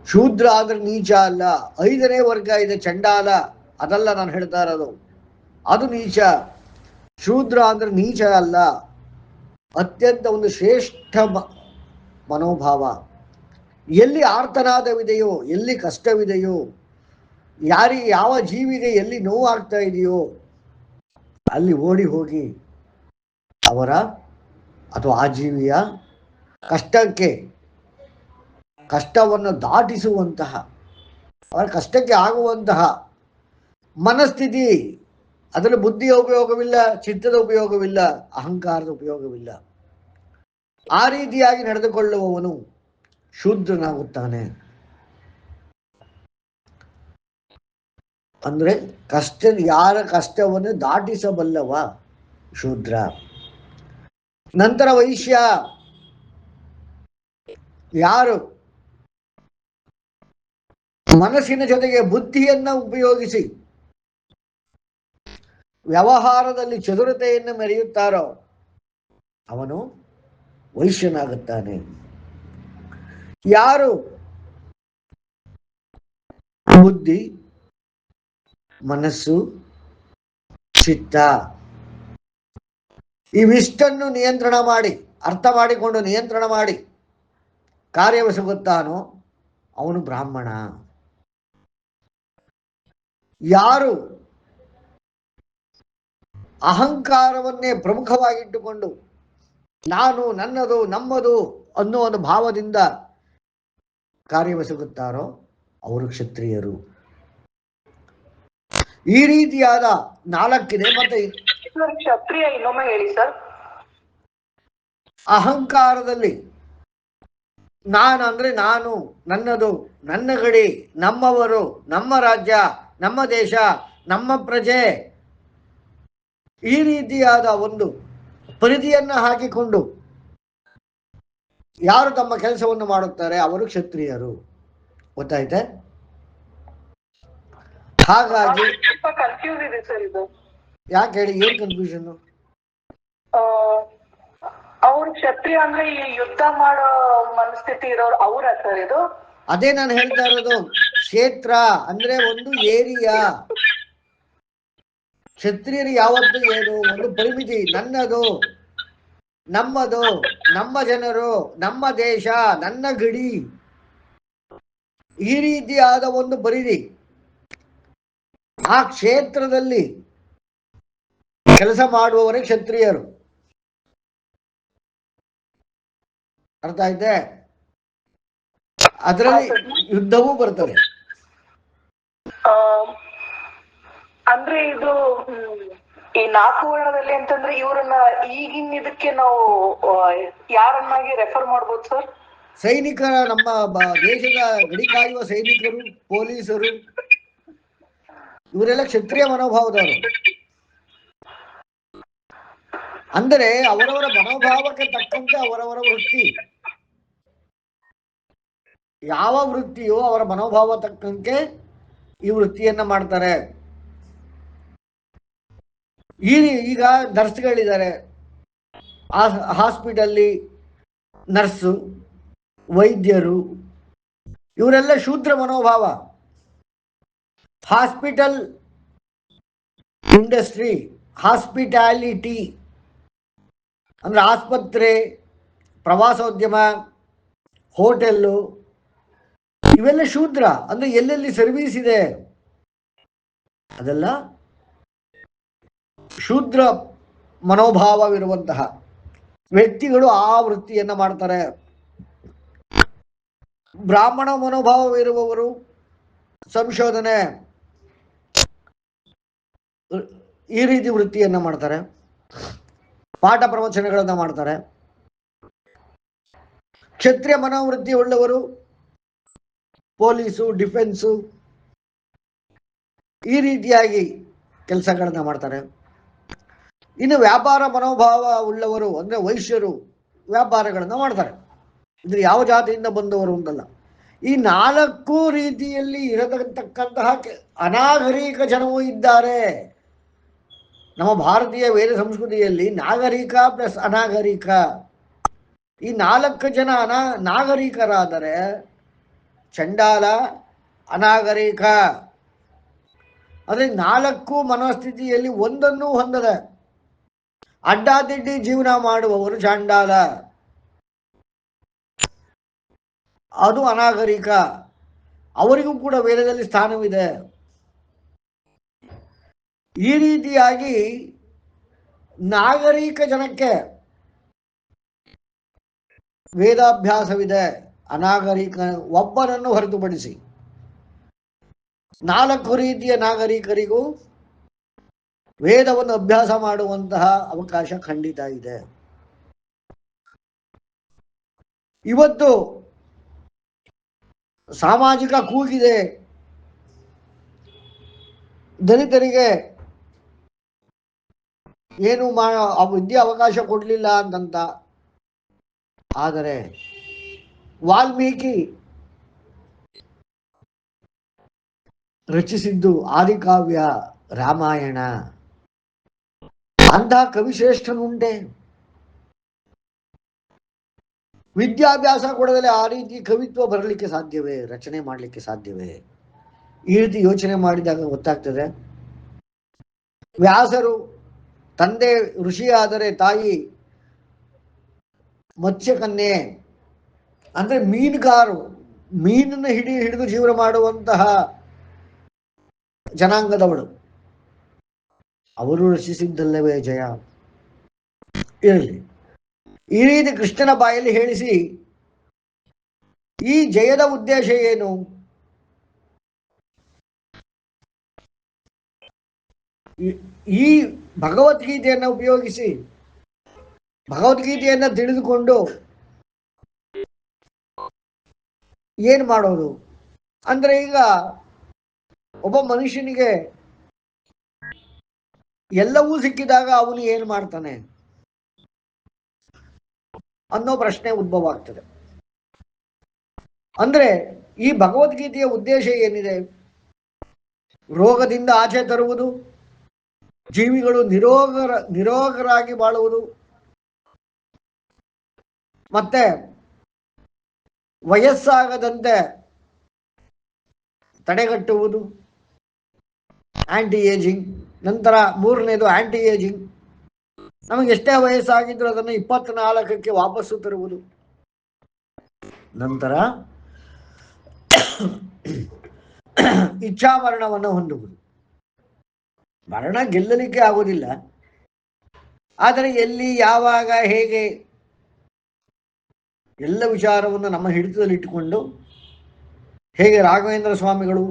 ಶೂದ್ರ ಆದ್ರೆ ನೀಚ ಅಲ್ಲ. 5ನೇ ವರ್ಗ ಇದೆ ಚಂಡಾಲ, ಅದಲ್ಲ ನಾನು ಹೇಳ್ತಾ ಇರೋದು, ಅದು ನೀಚ. ಶೂದ್ರ ಅಂದ್ರೆ ನೀಚ ಅಲ್ಲ, ಅತ್ಯಂತ ಒಂದು ಶ್ರೇಷ್ಠ ಮನೋಭಾವ. ಎಲ್ಲಿ ಆರ್ತನಾದವಿದೆಯೋ, ಎಲ್ಲಿ ಕಷ್ಟವಿದೆಯೋ, ಯಾವ ಜೀವಿಗೆ ಎಲ್ಲಿ ನೋವಾಗ್ತಾ ಇದೆಯೋ ಅಲ್ಲಿ ಓಡಿ ಹೋಗಿ ಅವರ ಅಥವಾ ಆ ಜೀವಿಯ ಕಷ್ಟವನ್ನು ದಾಟಿಸುವಂತಹ, ಅವರ ಕಷ್ಟಕ್ಕೆ ಆಗುವಂತಹ ಮನಸ್ಥಿತಿ. ಅದರ ಬುದ್ಧಿಯ ಉಪಯೋಗವಿಲ್ಲ, ಚಿತ್ತದ ಉಪಯೋಗವಿಲ್ಲ, ಅಹಂಕಾರದ ಉಪಯೋಗವಿಲ್ಲ. ಆ ರೀತಿಯಾಗಿ ನಡೆದುಕೊಳ್ಳುವವನು ಶೂದ್ರನಾಗುತ್ತಾನೆ. ಅಂದ್ರೆ ಯಾರ ಕಷ್ಟವನ್ನು ದಾಟಿಸಬಲ್ಲವ ಶೂದ್ರ. ನಂತರ ವೈಶ್ಯ. ಯಾರು ಮನಸ್ಸಿನ ಜೊತೆಗೆ ಬುದ್ಧಿಯನ್ನ ಉಪಯೋಗಿಸಿ ವ್ಯವಹಾರದಲ್ಲಿ ಚತುರತೆಯನ್ನು ಮೆರೆಯುತ್ತಾರೋ ಅವನು ವೈಶ್ಯನಾಗುತ್ತಾನೆ. ಯಾರು ಬುದ್ಧಿ, ಮನಸ್ಸು, ಚಿತ್ತ ಇವಿಷ್ಟನ್ನು ನಿಯಂತ್ರಣ ಮಾಡಿ, ಅರ್ಥ ಮಾಡಿಕೊಂಡು ನಿಯಂತ್ರಣ ಮಾಡಿ ಕಾರ್ಯವೆಸಗುತ್ತಾನೋ ಅವನು ಬ್ರಾಹ್ಮಣ. ಯಾರು ಅಹಂಕಾರವನ್ನೇ ಪ್ರಮುಖವಾಗಿಟ್ಟುಕೊಂಡು ನಾನು, ನನ್ನದು, ನಮ್ಮದು ಅನ್ನೋ ಒಂದು ಭಾವದಿಂದ ಕಾರ್ಯವೆಸಗುತ್ತಾರೋ ಅವರು ಕ್ಷತ್ರಿಯರು. ಈ ರೀತಿಯಾದ ನಾಲ್ಕಿದೆ. ಮತ್ತೆ ಕ್ಷತ್ರಿಯ ಇನ್ನೊಮ್ಮೆ ಹೇಳಿ ಸರ್. ಅಹಂಕಾರದಲ್ಲಿ ನಾನು ಅಂದ್ರೆ ನಾನು, ನನ್ನದು, ನನ್ನ ಗಡಿ, ನಮ್ಮವರು, ನಮ್ಮ ರಾಜ್ಯ, ನಮ್ಮ ದೇಶ, ನಮ್ಮ ಪ್ರಜೆ, ಈ ರೀತಿಯಾದ ಒಂದು ಪರಿಧಿಯನ್ನು ಹಾಕಿಕೊಂಡು ಯಾರು ತಮ್ಮ ಕೆಲಸವನ್ನು ಮಾಡುತ್ತಾರೆ ಅವರು ಕ್ಷತ್ರಿಯರು. ಗೊತ್ತಾಯ್ತೆ? ಹಾಗಾಗಿ ಕನ್ಫ್ಯೂಸ್ ಇದೆ ಸರ್ ಇದು. ಯಾಕೆ ಹೇಳಿ, ಏನ್ ಕನ್ಫ್ಯೂಷನ್? ಅವ್ರು ಕ್ಷತ್ರಿಯ ಅಂದ್ರೆ ಈ ಯುದ್ಧ ಮಾಡೋ ಮನಸ್ಥಿತಿ ಇರೋರು ಅವ್ರ ಸರ್ ಇದು? ಅದೇ ನಾನು ಹೇಳ್ತಾ ಇರೋದು. ಕ್ಷೇತ್ರ ಅಂದ್ರೆ ಒಂದು ಏರಿಯಾ. ಕ್ಷತ್ರಿಯರು ಯಾವತ್ತು ಏನು ಒಂದು ಪರಿಮಿತಿ, ನನ್ನದು, ನಮ್ಮದು, ನಮ್ಮ ಜನರು, ನಮ್ಮ ದೇಶ, ನನ್ನ ಗಡಿ, ಈ ರೀತಿಯಾದ ಒಂದು ಪರಿಧಿ. ಆ ಕ್ಷೇತ್ರದಲ್ಲಿ ಕೆಲಸ ಮಾಡುವವರೇ ಕ್ಷತ್ರಿಯರು. ಅರ್ಥ ಆಯ್ತೆ? ಅದರಲ್ಲಿ ಯುದ್ಧವೂ ಬರ್ತದೆ. ಅಂದ್ರೆ ಇದು ಈ ನಾಲ್ಕು ವರ್ಣದಲ್ಲಿ ಅಂತಂದ್ರೆ ಇವ್ರನ್ನ ಈಗಿನ ಇದಕ್ಕೆ ನಾವು ಯಾರನ್ನಾಗಿ ರೆಫರ್ ಮಾಡ್ಬೋದು ಸರ್? ಸೈನಿಕರ, ನಮ್ಮ ದೇಶದ ಗಡಿ ಕಾಯುವ ಸೈನಿಕರು, ಪೊಲೀಸರು, ಇವರೆಲ್ಲ ಕ್ಷತ್ರಿಯ ಮನೋಭಾವದವರು. ಅಂದರೆ ಅವರವರ ಮನೋಭಾವಕ್ಕೆ ತಕ್ಕಂತೆ ಅವರವರ ವೃತ್ತಿ, ಯಾವ ವೃತ್ತಿಯೋ ಅವರ ಮನೋಭಾವ ತಕ್ಕಂತೆ ಈ ವೃತ್ತಿಯನ್ನ ಮಾಡ್ತಾರೆ. ಈಗ ನರ್ಸ್ಗಳಿದ್ದಾರೆ, ಹಾಸ್ಪಿಟಲ್ಲಿ ನರ್ಸು, ವೈದ್ಯರು, ಇವರೆಲ್ಲ ಶೂದ್ರ ಮನೋಭಾವ. ಹಾಸ್ಪಿಟಲ್ ಇಂಡಸ್ಟ್ರಿ, ಹಾಸ್ಪಿಟಾಲಿಟಿ ಅಂದ್ರೆ ಆಸ್ಪತ್ರೆ, ಪ್ರವಾಸೋದ್ಯಮ, ಹೋಟೆಲ್ಲು, ಇವೆಲ್ಲ ಶೂದ್ರ. ಅಂದ್ರೆ ಎಲ್ಲೆಲ್ಲಿ ಸರ್ವಿಸ್ ಇದೆ ಅದೆಲ್ಲ ಶೂದ್ರ ಮನೋಭಾವವಿರುವಂತಹ ವ್ಯಕ್ತಿಗಳು ಆ ವೃತ್ತಿಯನ್ನ ಮಾಡ್ತಾರೆ. ಬ್ರಾಹ್ಮಣ ಮನೋಭಾವವಿರುವವರು ಸಂಶೋಧನೆ, ಈ ರೀತಿ ವೃತ್ತಿಯನ್ನ ಮಾಡ್ತಾರೆ, ಪಾಠ ಪ್ರವಚನಗಳನ್ನ ಮಾಡ್ತಾರೆ. ಕ್ಷತ್ರಿಯ ಮನೋವೃತ್ತಿ ಉಳ್ಳವರು ಪೊಲೀಸು, ಡಿಫೆನ್ಸು, ಈ ರೀತಿಯಾಗಿ ಕೆಲಸಗಳನ್ನ ಮಾಡ್ತಾರೆ. ಇನ್ನು ವ್ಯಾಪಾರ ಮನೋಭಾವ ಉಳ್ಳವರು ಅಂದ್ರೆ ವೈಶ್ಯರು ವ್ಯಾಪಾರಗಳನ್ನ ಮಾಡ್ತಾರೆ. ಅಂದ್ರೆ ಯಾವ ಜಾತಿಯಿಂದ ಬಂದವರು ಅಂತಲ್ಲ. ಈ ನಾಲ್ಕು ರೀತಿಯಲ್ಲಿ ಇರತಕ್ಕಂತಹ ಅನಾಗರಿಕ ಜನವೂ ಇದ್ದಾರೆ. ನಮ್ಮ ಭಾರತೀಯ ವೇದ ಸಂಸ್ಕೃತಿಯಲ್ಲಿ ನಾಗರಿಕ ಪ್ಲಸ್ ಅನಾಗರಿಕ, ಈ ನಾಲ್ಕು ಜನ ನಾಗರಿಕರಾದರೆ ಚಂಡಾಲ, ಅನಾಗರಿಕ, ಅಂದ್ರೆ ನಾಲ್ಕು ಮನಸ್ಥಿತಿಯಲ್ಲಿ ಒಂದನ್ನು ಹೊಂದದೆ ಅಡ್ಡಾದಿಡ್ಡಿ ಜೀವನ ಮಾಡುವವರು ಚಾಂಡಾಲ, ಅದು ಅನಾಗರಿಕ. ಅವರಿಗೂ ಕೂಡ ವೇದದಲ್ಲಿ ಸ್ಥಾನವಿದೆ. ಈ ರೀತಿಯಾಗಿ ನಾಗರಿಕ ಜನಕ್ಕೆ ವೇದಾಭ್ಯಾಸವಿದೆ, ಅನಾಗರಿಕ ಒಬ್ಬನನ್ನು ಹೊರತುಪಡಿಸಿ. ನಾಲ್ಕು ರೀತಿಯ ನಾಗರಿಕರಿಗೂ ವೇದವನ್ನು ಅಭ್ಯಾಸ ಮಾಡುವಂತಹ ಅವಕಾಶ ಖಂಡಿತ ಇದೆ. ಇವತ್ತು ಸಾಮಾಜಿಕ ಕೂಗಿದೆ, ದಲಿತರಿಗೆ ಏನು ಆ ವಿದ್ಯೆ ಅವಕಾಶ ಕೊಡಲಿಲ್ಲ ಅಂತಂತ. ಆದರೆ ವಾಲ್ಮೀಕಿ ರಚಿಸಿದ್ದು ಆದಿಕಾವ್ಯ ರಾಮಾಯಣ. ಅಂತಹ ಕವಿಶ್ರೇಷ್ಠನುಂಟೆ? ವಿದ್ಯಾಭ್ಯಾಸ ಕೊಡದಲ್ಲೇ ಆ ರೀತಿ ಕವಿತ್ವ ಬರಲಿಕ್ಕೆ ಸಾಧ್ಯವೇ? ರಚನೆ ಮಾಡಲಿಕ್ಕೆ ಸಾಧ್ಯವೇ? ಈ ರೀತಿ ಯೋಚನೆ ಮಾಡಿದಾಗ ಗೊತ್ತಾಗ್ತದೆ, ವ್ಯಾಸರು ತಂದೆ ಋಷಿಯಾದರೆ ತಾಯಿ ಮತ್ಸ್ಯಕನ್ಯೆ, ಅಂದ್ರೆ ಮೀನುಗಾರು, ಮೀನನ್ನು ಹಿಡಿದು ಜೀವನ ಮಾಡುವಂತಹ ಜನಾಂಗದವಳು. ಅವರು ರಚಿಸಿದ್ದಲ್ಲವೇ ಜಯ? ಇರಲಿ, ಈ ರೀತಿ ಕೃಷ್ಣನ ಬಾಯಲ್ಲಿ ಹೇಳಿಸಿ ಈ ಜಯದ ಉದ್ದೇಶ ಏನು? ಈ ಭಗವದ್ಗೀತೆಯನ್ನು ಉಪಯೋಗಿಸಿ ಭಗವದ್ಗೀತೆಯನ್ನು ತಿಳಿದುಕೊಂಡು ಏನು ಮಾಡೋದು ಅಂದ್ರೆ, ಈಗ ಒಬ್ಬ ಮನುಷ್ಯನಿಗೆ ಎಲ್ಲವೂ ಸಿಕ್ಕಿದಾಗ ಅವನು ಏನು ಮಾಡ್ತಾನೆ ಅನ್ನೋ ಪ್ರಶ್ನೆ ಉದ್ಭವ ಆಗ್ತದೆ. ಅಂದ್ರೆ ಈ ಭಗವದ್ಗೀತೆಯ ಉದ್ದೇಶ ಏನಿದೆ? ರೋಗದಿಂದ ಆಚೆ ತರುವುದು, ಜೀವಿಗಳು ನಿರೋಗರಾಗಿ ಬಾಳುವುದು, ಮತ್ತೆ ವಯಸ್ಸಾಗದಂತೆ ತಡೆಗಟ್ಟುವುದು, ಆಂಟಿ ಏಜಿಂಗ್. ನಂತರ ಮೂರನೇದು ಆಂಟಿ ಏಜಿಂಗ್, ನಮಗೆ ಎಷ್ಟೇ ವಯಸ್ಸಾಗಿದ್ರು ಅದನ್ನು 24ಕ್ಕೆ ವಾಪಸ್ಸು ತರುವುದು. ನಂತರ ಇಚ್ಛಾಮರಣವನ್ನು ಹೊಂದುವುದು. ಮರಣ ಗೆಲ್ಲಲಿಕ್ಕೆ ಆಗುವುದಿಲ್ಲ, ಆದರೆ ಎಲ್ಲಿ, ಯಾವಾಗ, ಹೇಗೆ ಎಲ್ಲ ವಿಚಾರವನ್ನು ನಮ್ಮ ಹಿಡಿತದಲ್ಲಿಟ್ಟುಕೊಂಡು, ಹೇಗೆ ರಾಘವೇಂದ್ರ ಸ್ವಾಮಿಗಳು,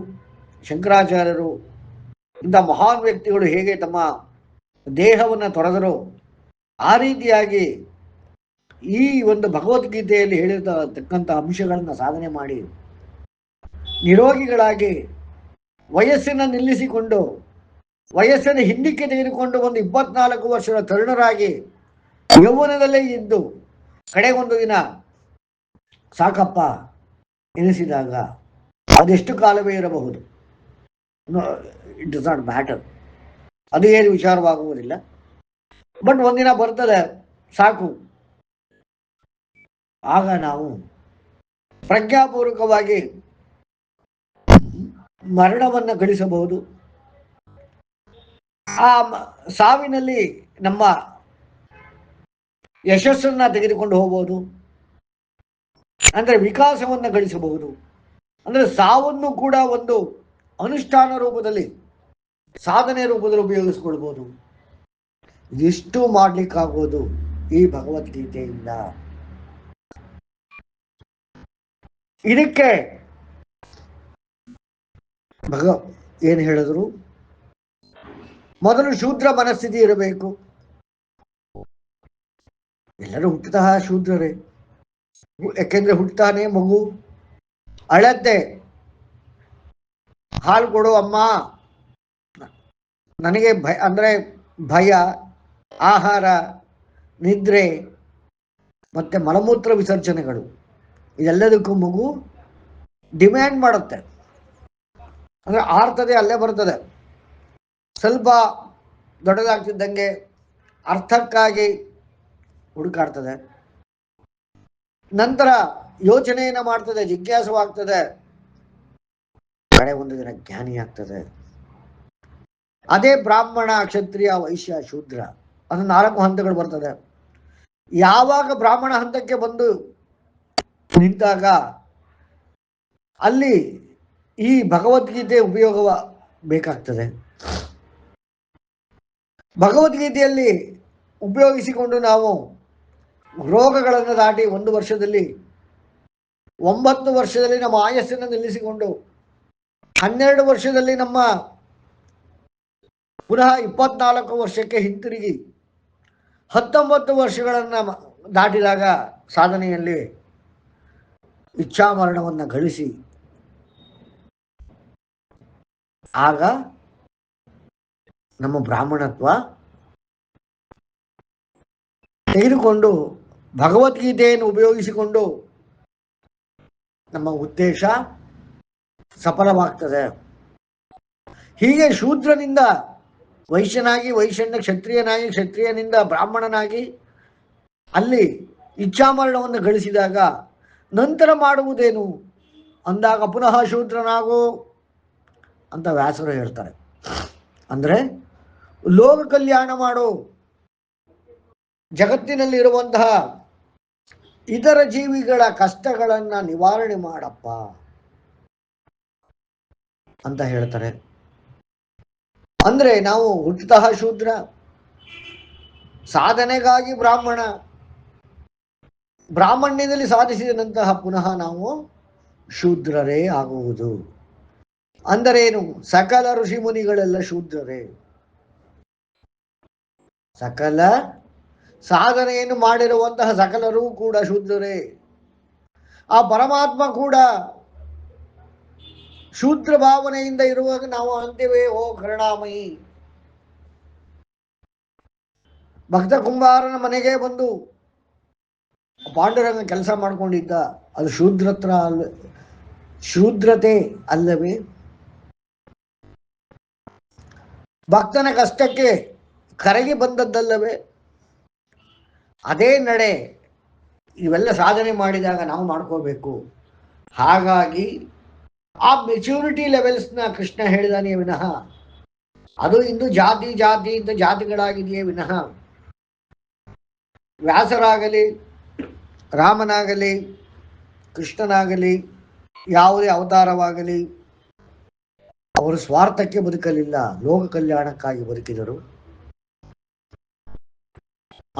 ಶಂಕರಾಚಾರ್ಯರು, ಇಂಥ ಮಹಾನ್ ವ್ಯಕ್ತಿಗಳು ಹೇಗೆ ತಮ್ಮ ದೇಹವನ್ನು ತೊರೆದರೋ ಆ ರೀತಿಯಾಗಿ ಈ ಒಂದು ಭಗವದ್ಗೀತೆಯಲ್ಲಿ ಹೇಳಿರತಕ್ಕಂಥ ಅಂಶಗಳನ್ನು ಸಾಧನೆ ಮಾಡಿ ನಿರೋಗಿಗಳಾಗಿ ವಯಸ್ಸನ್ನು ನಿಲ್ಲಿಸಿಕೊಂಡು ವಯಸ್ಸನ್ನು ಹಿಂದಕ್ಕೆ ತೆಗೆದುಕೊಂಡು ಒಂದು 24 ವರ್ಷದ ತರುಣರಾಗಿ ಯೌವನದಲ್ಲೇ ಇದ್ದು ಕಡೆಗೊಂದು ದಿನ ಸಾಕಪ್ಪ ಎನಿಸಿದಾಗ ಅದೆಷ್ಟು ಕಾಲವೇ ಇರಬಹುದು, ಇಟ್ ಡಸ್ ನಾಟ್ ಮ್ಯಾಟರ್, ಅದು ಏನು ವಿಚಾರವಾಗುವುದಿಲ್ಲ. ಬಟ್ ಒಂದಿನ ಬರ್ತದೆ ಸಾಕು, ಆಗ ನಾವು ಪ್ರಜ್ಞಾಪೂರ್ವಕವಾಗಿ ಮರಣವನ್ನು ಗಳಿಸಬಹುದು. ಆ ಸಾವಿನಲ್ಲಿ ನಮ್ಮ ಯಶಸ್ಸನ್ನ ತೆಗೆದುಕೊಂಡು ಹೋಗಬಹುದು, ಅಂದ್ರೆ ವಿಕಾಸವನ್ನು ಗಳಿಸಬಹುದು. ಅಂದ್ರೆ ಸಾವನ್ನು ಕೂಡ ಒಂದು ಅನುಷ್ಠಾನ ರೂಪದಲ್ಲಿ, ಸಾಧನೆ ರೂಪದಲ್ಲಿ ಉಪಯೋಗಿಸಿಕೊಳ್ಬಹುದು. ಇದಿಷ್ಟು ಮಾಡ್ಲಿಕ್ಕಾಗೋದು ಈ ಭಗವದ್ಗೀತೆಯಿಂದ. ಇದಕ್ಕೆ ಏನು ಹೇಳಿದ್ರು? ಮೊದಲು ಶೂದ್ರ ಮನಸ್ಥಿತಿ ಇರಬೇಕು. ಎಲ್ಲರೂ ಹುಟ್ಟುತ್ತಾ ಶೂದ್ರರೇ, ಯಾಕೆಂದ್ರೆ ಹುಟ್ಟುತ್ತಾನೆ ಮಗು ಅಳತ್ತೆ, ಹಾಲು ಕೊಡು ಅಮ್ಮ, ನನಗೆ ಭಯ, ಆಹಾರ, ನಿದ್ರೆ ಮತ್ತೆ ಮಲಮೂತ್ರ ವಿಸರ್ಜನೆಗಳು, ಇದೆಲ್ಲದಕ್ಕೂ ಮಗು ಡಿಮ್ಯಾಂಡ್ ಮಾಡುತ್ತೆ. ಅಂದ್ರೆ ಆರ್ತದೆ, ಅಲ್ಲೇ ಬರ್ತದೆ. ಸ್ವಲ್ಪ ದೊಡ್ಡದಾಗ್ತಿದ್ದಂಗೆ ಅರ್ಥಕ್ಕಾಗಿ ಹುಡುಕಾಡ್ತದೆ, ನಂತರ ಯೋಚನೆಯನ್ನು ಮಾಡ್ತದೆ, ಜಿಜ್ಞಾಸವಾಗ್ತದೆ, ಕಡೆ ಒಂದು ದಿನ ಜ್ಞಾನಿ ಆಗ್ತದೆ. ಅದೇ ಬ್ರಾಹ್ಮಣ, ಕ್ಷತ್ರಿಯ, ವೈಶ್ಯ, ಶೂದ್ರ, ಅದು 4 ಹಂತಗಳು ಬರ್ತದೆ. ಯಾವಾಗ ಬ್ರಾಹ್ಮಣ ಹಂತಕ್ಕೆ ಬಂದು ನಿಂತಾಗ ಅಲ್ಲಿ ಈ ಭಗವದ್ಗೀತೆ ಉಪಯೋಗ ಬೇಕಾಗ್ತದೆ. ಭಗವದ್ಗೀತೆಯಲ್ಲಿ ಉಪಯೋಗಿಸಿಕೊಂಡು ನಾವು ರೋಗಗಳನ್ನು ದಾಟಿ 1 ವರ್ಷದಲ್ಲಿ, 9 ವರ್ಷದಲ್ಲಿ ನಮ್ಮ ಆಯಸ್ಸನ್ನು ನಿಲ್ಲಿಸಿಕೊಂಡು 12 ವರ್ಷದಲ್ಲಿ ನಮ್ಮ ಪುನಃ 24 ವರ್ಷಕ್ಕೆ ಹಿಂತಿರುಗಿ 19 ವರ್ಷಗಳನ್ನು ದಾಟಿದಾಗ ಸಾಧನೆಯಲ್ಲಿ ಇಚ್ಛಾಮರಣವನ್ನು ಗಳಿಸಿ ಆಗ ನಮ್ಮ ಬ್ರಾಹ್ಮಣತ್ವ ತೆಗೆದುಕೊಂಡು ಭಗವದ್ಗೀತೆಯನ್ನು ಉಪಯೋಗಿಸಿಕೊಂಡು ನಮ್ಮ ಉದ್ದೇಶ ಸಫಲವಾಗ್ತದೆ. ಹೀಗೆ ಶೂದ್ರನಿಂದ ವೈಶ್ಯನಾಗಿ, ವೈಶ್ಯನ ಕ್ಷತ್ರಿಯನಾಗಿ, ಕ್ಷತ್ರಿಯನಿಂದ ಬ್ರಾಹ್ಮಣನಾಗಿ ಅಲ್ಲಿ ಇಚ್ಛಾಮರಣವನ್ನು ಗಳಿಸಿದಾಗ ನಂತರ ಮಾಡುವುದೇನು ಅಂದಾಗ ಪುನಃ ಶೂದ್ರನಾಗು ಅಂತ ವ್ಯಾಸರು ಹೇಳ್ತಾರೆ. ಅಂದರೆ ಲೋಕ ಕಲ್ಯಾಣ ಮಾಡು, ಜಗತ್ತಿನಲ್ಲಿರುವಂತಹ ಇತರ ಜೀವಿಗಳ ಕಷ್ಟಗಳನ್ನು ನಿವಾರಣೆ ಮಾಡಪ್ಪ ಅಂತ ಹೇಳ್ತಾರೆ. ಅಂದ್ರೆ ನಾವು ಹುಟ್ಟುತ್ತಾ ಶೂದ್ರ, ಸಾಧನೆಗಾಗಿ ಬ್ರಾಹ್ಮಣ, ಬ್ರಾಹ್ಮಣ್ಯದಲ್ಲಿ ಸಾಧಿಸಿದಂತಹ ಪುನಃ ನಾವು ಶೂದ್ರರೇ ಆಗುವುದು. ಅಂದರೇನು? ಸಕಲ ಋಷಿ ಮುನಿಗಳೆಲ್ಲ ಶೂದ್ರರೇ. ಸಕಲ ಸಾಧನೆಯನ್ನು ಮಾಡಿರುವಂತಹ ಸಕಲರೂ ಕೂಡ ಶೂದ್ರರೇ. ಆ ಪರಮಾತ್ಮ ಕೂಡ ಶೂದ್ರ ಭಾವನೆಯಿಂದ ಇರುವಾಗ ನಾವು ಅಂತೀವಿ, ಓ ಕರುಣಾಮಯಿ. ಭಕ್ತ ಕುಂಬಾರನ ಮನೆಗೆ ಬಂದು ಪಾಂಡುರಂಗ ಕೆಲಸ ಮಾಡ್ಕೊಂಡಿದ್ದ, ಅದು ಶೂದ್ರತೆ ಅಲ್ಲವೇ? ಭಕ್ತನ ಕಷ್ಟಕ್ಕೆ ಕರಗಿ ಬಂದದ್ದಲ್ಲವೇ? ಅದೇ ನಡೆ ಇವೆಲ್ಲ ಸಾಧನೆ ಮಾಡಿದಾಗ ನಾವು ಮಾಡ್ಕೋಬೇಕು. ಹಾಗಾಗಿ ಆ ಮೆಚ್ಯೂರಿಟಿ ಲೆವೆಲ್ಸ್ನ ಕೃಷ್ಣ ಹೇಳಿದಾನೆ ವಿನಃ ಅದು ಇಂದು ಜಾತಿ ಜಾತಿ ಇಂದ ಜಾತಿಗಳಾಗಿದೆಯೇ ವಿನಃ ವ್ಯಾಸರಾಗಲಿ, ರಾಮನಾಗಲಿ, ಕೃಷ್ಣನಾಗಲಿ, ಯಾವುದೇ ಅವತಾರವಾಗಲಿ ಅವರು ಸ್ವಾರ್ಥಕ್ಕೆ ಬದುಕಲಿಲ್ಲ, ಲೋಕ ಕಲ್ಯಾಣಕ್ಕಾಗಿ ಬದುಕಿದರು.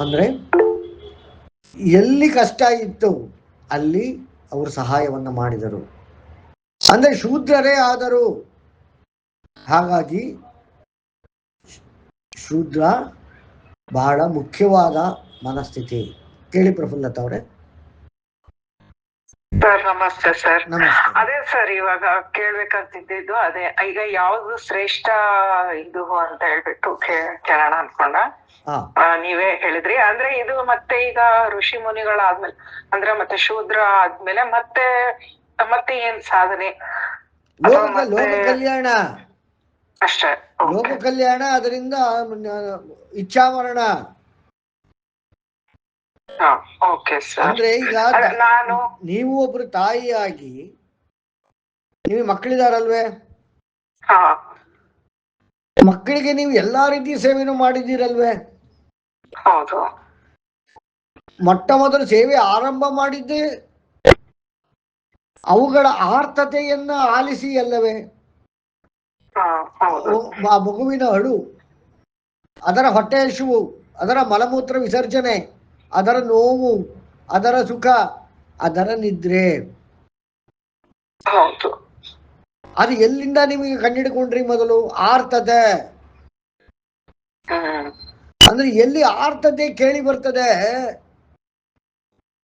ಅಂದ್ರೆ ಎಲ್ಲಿ ಕಷ್ಟ ಇತ್ತು ಅಲ್ಲಿ ಅವರು ಸಹಾಯವನ್ನು ಮಾಡಿದರು. ಅಂದ್ರೆ ಶೂದ್ರರೇ ಆದರು. ಹಾಗಾಗಿ ಶೂದ್ರ ಬಹಳ ಮುಖ್ಯವಾದ ಮನಸ್ಥಿತಿ. ಕೇಳಿ ಪ್ರಫುಲ್ಲತ ಅವರೇ. ಸರ್ ನಮಸ್ತೆ ಸರ್. ನಮಸ್ತೆ. ಅದೇ ಸರ್ ಇವಾಗ ಕೇಳ್ಬೇಕಂತಿದ್ದು ಅದೇ, ಈಗ ಯಾವ್ದು ಶ್ರೇಷ್ಠ ಇದು ಅಂತ ಹೇಳ್ಬಿಟ್ಟು ಕೇಳೋಣ ಅನ್ಕೊಂಡ. ನೀವೇ ಹೇಳಿದ್ರಿ. ಅಂದ್ರೆ ಇದು ಮತ್ತೆ ಈಗ ಋಷಿ ಮುನಿಗಳಾದ್ಮೇಲೆ ಅಂದ್ರೆ ಮತ್ತೆ ಶೂದ್ರ ಆದ್ಮೇಲೆ ಮತ್ತೆ ಮತ್ತೆ ಏನ್ ಸಾಧನೆ? ಲೋಕ ಕಲ್ಯಾಣ ಅಷ್ಟೇ. ಲೋಕ ಕಲ್ಯಾಣ, ಅದರಿಂದ ಇಚ್ಛಾಮರಣ. ಅಂದ್ರೆ ಈಗ ನಾನು ನೀವು ಒಬ್ರು ತಾಯಿಯಾಗಿ ನೀವು ಮಕ್ಕಳಿದಾರಲ್ವೇ, ಮಕ್ಕಳಿಗೆ ನೀವು ಎಲ್ಲಾ ರೀತಿಯ ಸೇವೆನೂ ಮಾಡಿದ್ದೀರಲ್ವೇ? ಹೌದು. ಮೊಟ್ಟ ಮೊದಲು ಸೇವೆ ಆರಂಭ ಮಾಡಿದ್ದೆ ಅವುಗಳ ಆರ್ತತೆಯನ್ನ ಆಲಿಸಿ ಅಲ್ಲವೇ? ಆ ಮಗುವಿನ ಅಳು, ಅದರ ಹೊಟ್ಟೆ ಹಸಿವು, ಅದರ ಮಲಮೂತ್ರ ವಿಸರ್ಜನೆ, ಅದರ ನೋವು, ಅದರ ಸುಖ, ಅದರ ನಿದ್ರೆ, ಅದು ಎಲ್ಲಿಂದ ನಿಮಗೆ ಕಂಡಿಡ್ಕೊಂಡ್ರಿ? ಮೊದಲು ಆರ್ತತೆ. ಅಂದ್ರೆ ಎಲ್ಲಿ ಆರ್ತತೆ ಕೇಳಿ ಬರ್ತದೆ,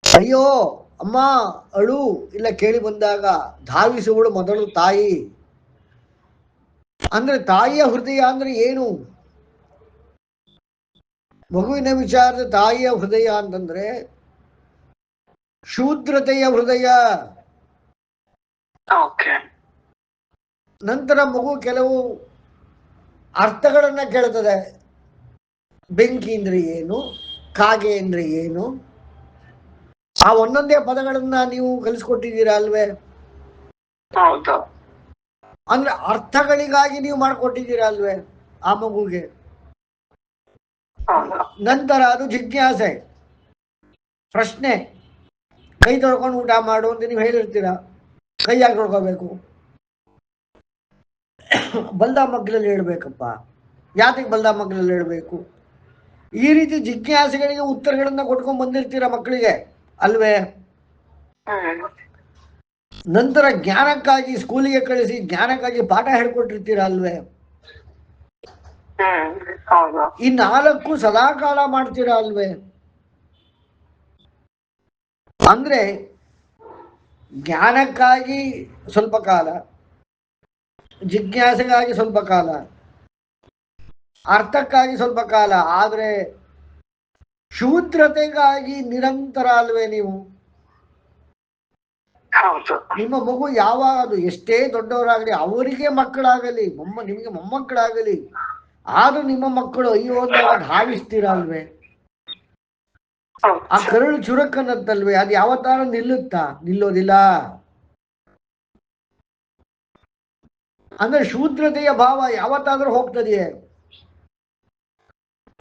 ಅಯ್ಯೋ ಅಮ್ಮ ಅಳು ಇಲ್ಲ ಕೇಳಿ ಬಂದಾಗ ಧಾವಿಸುವಳು ಮೊದಲು ತಾಯಿ. ಅಂದ್ರೆ ತಾಯಿಯ ಹೃದಯ ಅಂದ್ರೆ ಏನು? ಮಗುವಿನ ವಿಚಾರದ ತಾಯಿಯ ಹೃದಯ ಅಂತಂದ್ರೆ ಶೂದ್ರತೆಯ ಹೃದಯ. ನಂತರ ಮಗು ಕೆಲವು ಅರ್ಥಗಳನ್ನ ಕೇಳ್ತದೆ. ಬೆಂಕಿ ಅಂದ್ರೆ ಏನು, ಕಾಗೆ ಅಂದ್ರೆ ಏನು, ಆ ಒಂದೊಂದೇ ಪದಗಳನ್ನ ನೀವು ಕಲಿಸ್ಕೊಟ್ಟಿದ್ದೀರಾ ಅಲ್ವೇ? ಹೌದು. ಅಂದ್ರೆ ಅರ್ಥಗಳಿಗಾಗಿ ನೀವು ಮಾಡ್ಕೊಟ್ಟಿದ್ದೀರಾ ಅಲ್ವೇ ಆ ಮಗುಗೆ? ನಂತರ ಅದು ಜಿಜ್ಞಾಸೆ, ಪ್ರಶ್ನೆ. ಕೈ ತೊಳ್ಕೊಂಡು ಊಟ ಮಾಡು ಅಂತ ನೀವು ಹೇಳಿರ್ತೀರಾ, ಕೈ ಯಾಕೆ ತೊಳ್ಕೋಬೇಕು? ಬಲ್ದ ಮಗ್ಲಲ್ಲಿ ಹೇಳ್ಬೇಕಪ್ಪ, ಯಾತಿಗೆ ಬಲ್ದ ಮಗ್ಲಲ್ಲಿ ಹೇಳ್ಬೇಕು? ಈ ರೀತಿ ಜಿಜ್ಞಾಸೆಗಳಿಗೆ ಉತ್ತರಗಳನ್ನ ಕೊಟ್ಕೊಂಡ್ ಬಂದಿರ್ತೀರ ಮಕ್ಕಳಿಗೆ ಅಲ್ವೇ? ನಂತರ ಜ್ಞಾನಕ್ಕಾಗಿ ಸ್ಕೂಲಿಗೆ ಕಳಿಸಿ ಜ್ಞಾನಕ್ಕಾಗಿ ಪಾಠ ಹೇಳ್ಕೊಟ್ಟಿರ್ತೀರ ಅಲ್ವೇ? ಈ 4 ಸದಾಕಾಲ ಮಾಡ್ತೀರಾ ಅಲ್ವೇ? ಅಂದ್ರೆ ಜ್ಞಾನಕ್ಕಾಗಿ ಸ್ವಲ್ಪ ಕಾಲ, ಜಿಜ್ಞಾಸೆಗಾಗಿ ಸ್ವಲ್ಪ ಕಾಲ, ಅರ್ಥಕ್ಕಾಗಿ ಸ್ವಲ್ಪ ಕಾಲ. ಆದ್ರೆ ಶೂದ್ರತೆಗಾಗಿ ನಿರಂತರ ಅಲ್ವೇ ನೀವು? ಹೌದು. ನಿಮ್ಮ ಮಗು ಯಾವಾಗ ಅದು ಎಷ್ಟೇ ದೊಡ್ಡವರಾಗಲಿ, ಅವರಿಗೆ ಮಕ್ಕಳಾಗಲಿ, ನಿಮಗೆ ಮೊಮ್ಮಕ್ಕಳಾಗಲಿ, ಆದ್ರೂ ನಿಮ್ಮ ಮಕ್ಕಳು ಅಯ್ಯೋ ಅಂದಾಗ ಧಾವಿಸ್ತೀರ ಅಲ್ವೇ? ಆ ಕರುಳು ಚುರುಕನ್ನತ್ತಲ್ವೇ? ಅದು ಯಾವತ್ತಾರ ನಿಲ್ಲುತ್ತಾ? ನಿಲ್ಲೋದಿಲ್ಲ. ಅಂದ್ರೆ ಶೂದ್ರತೆಯ ಭಾವ ಯಾವತ್ತಾದ್ರೂ ಹೋಗ್ತದೆಯೇ?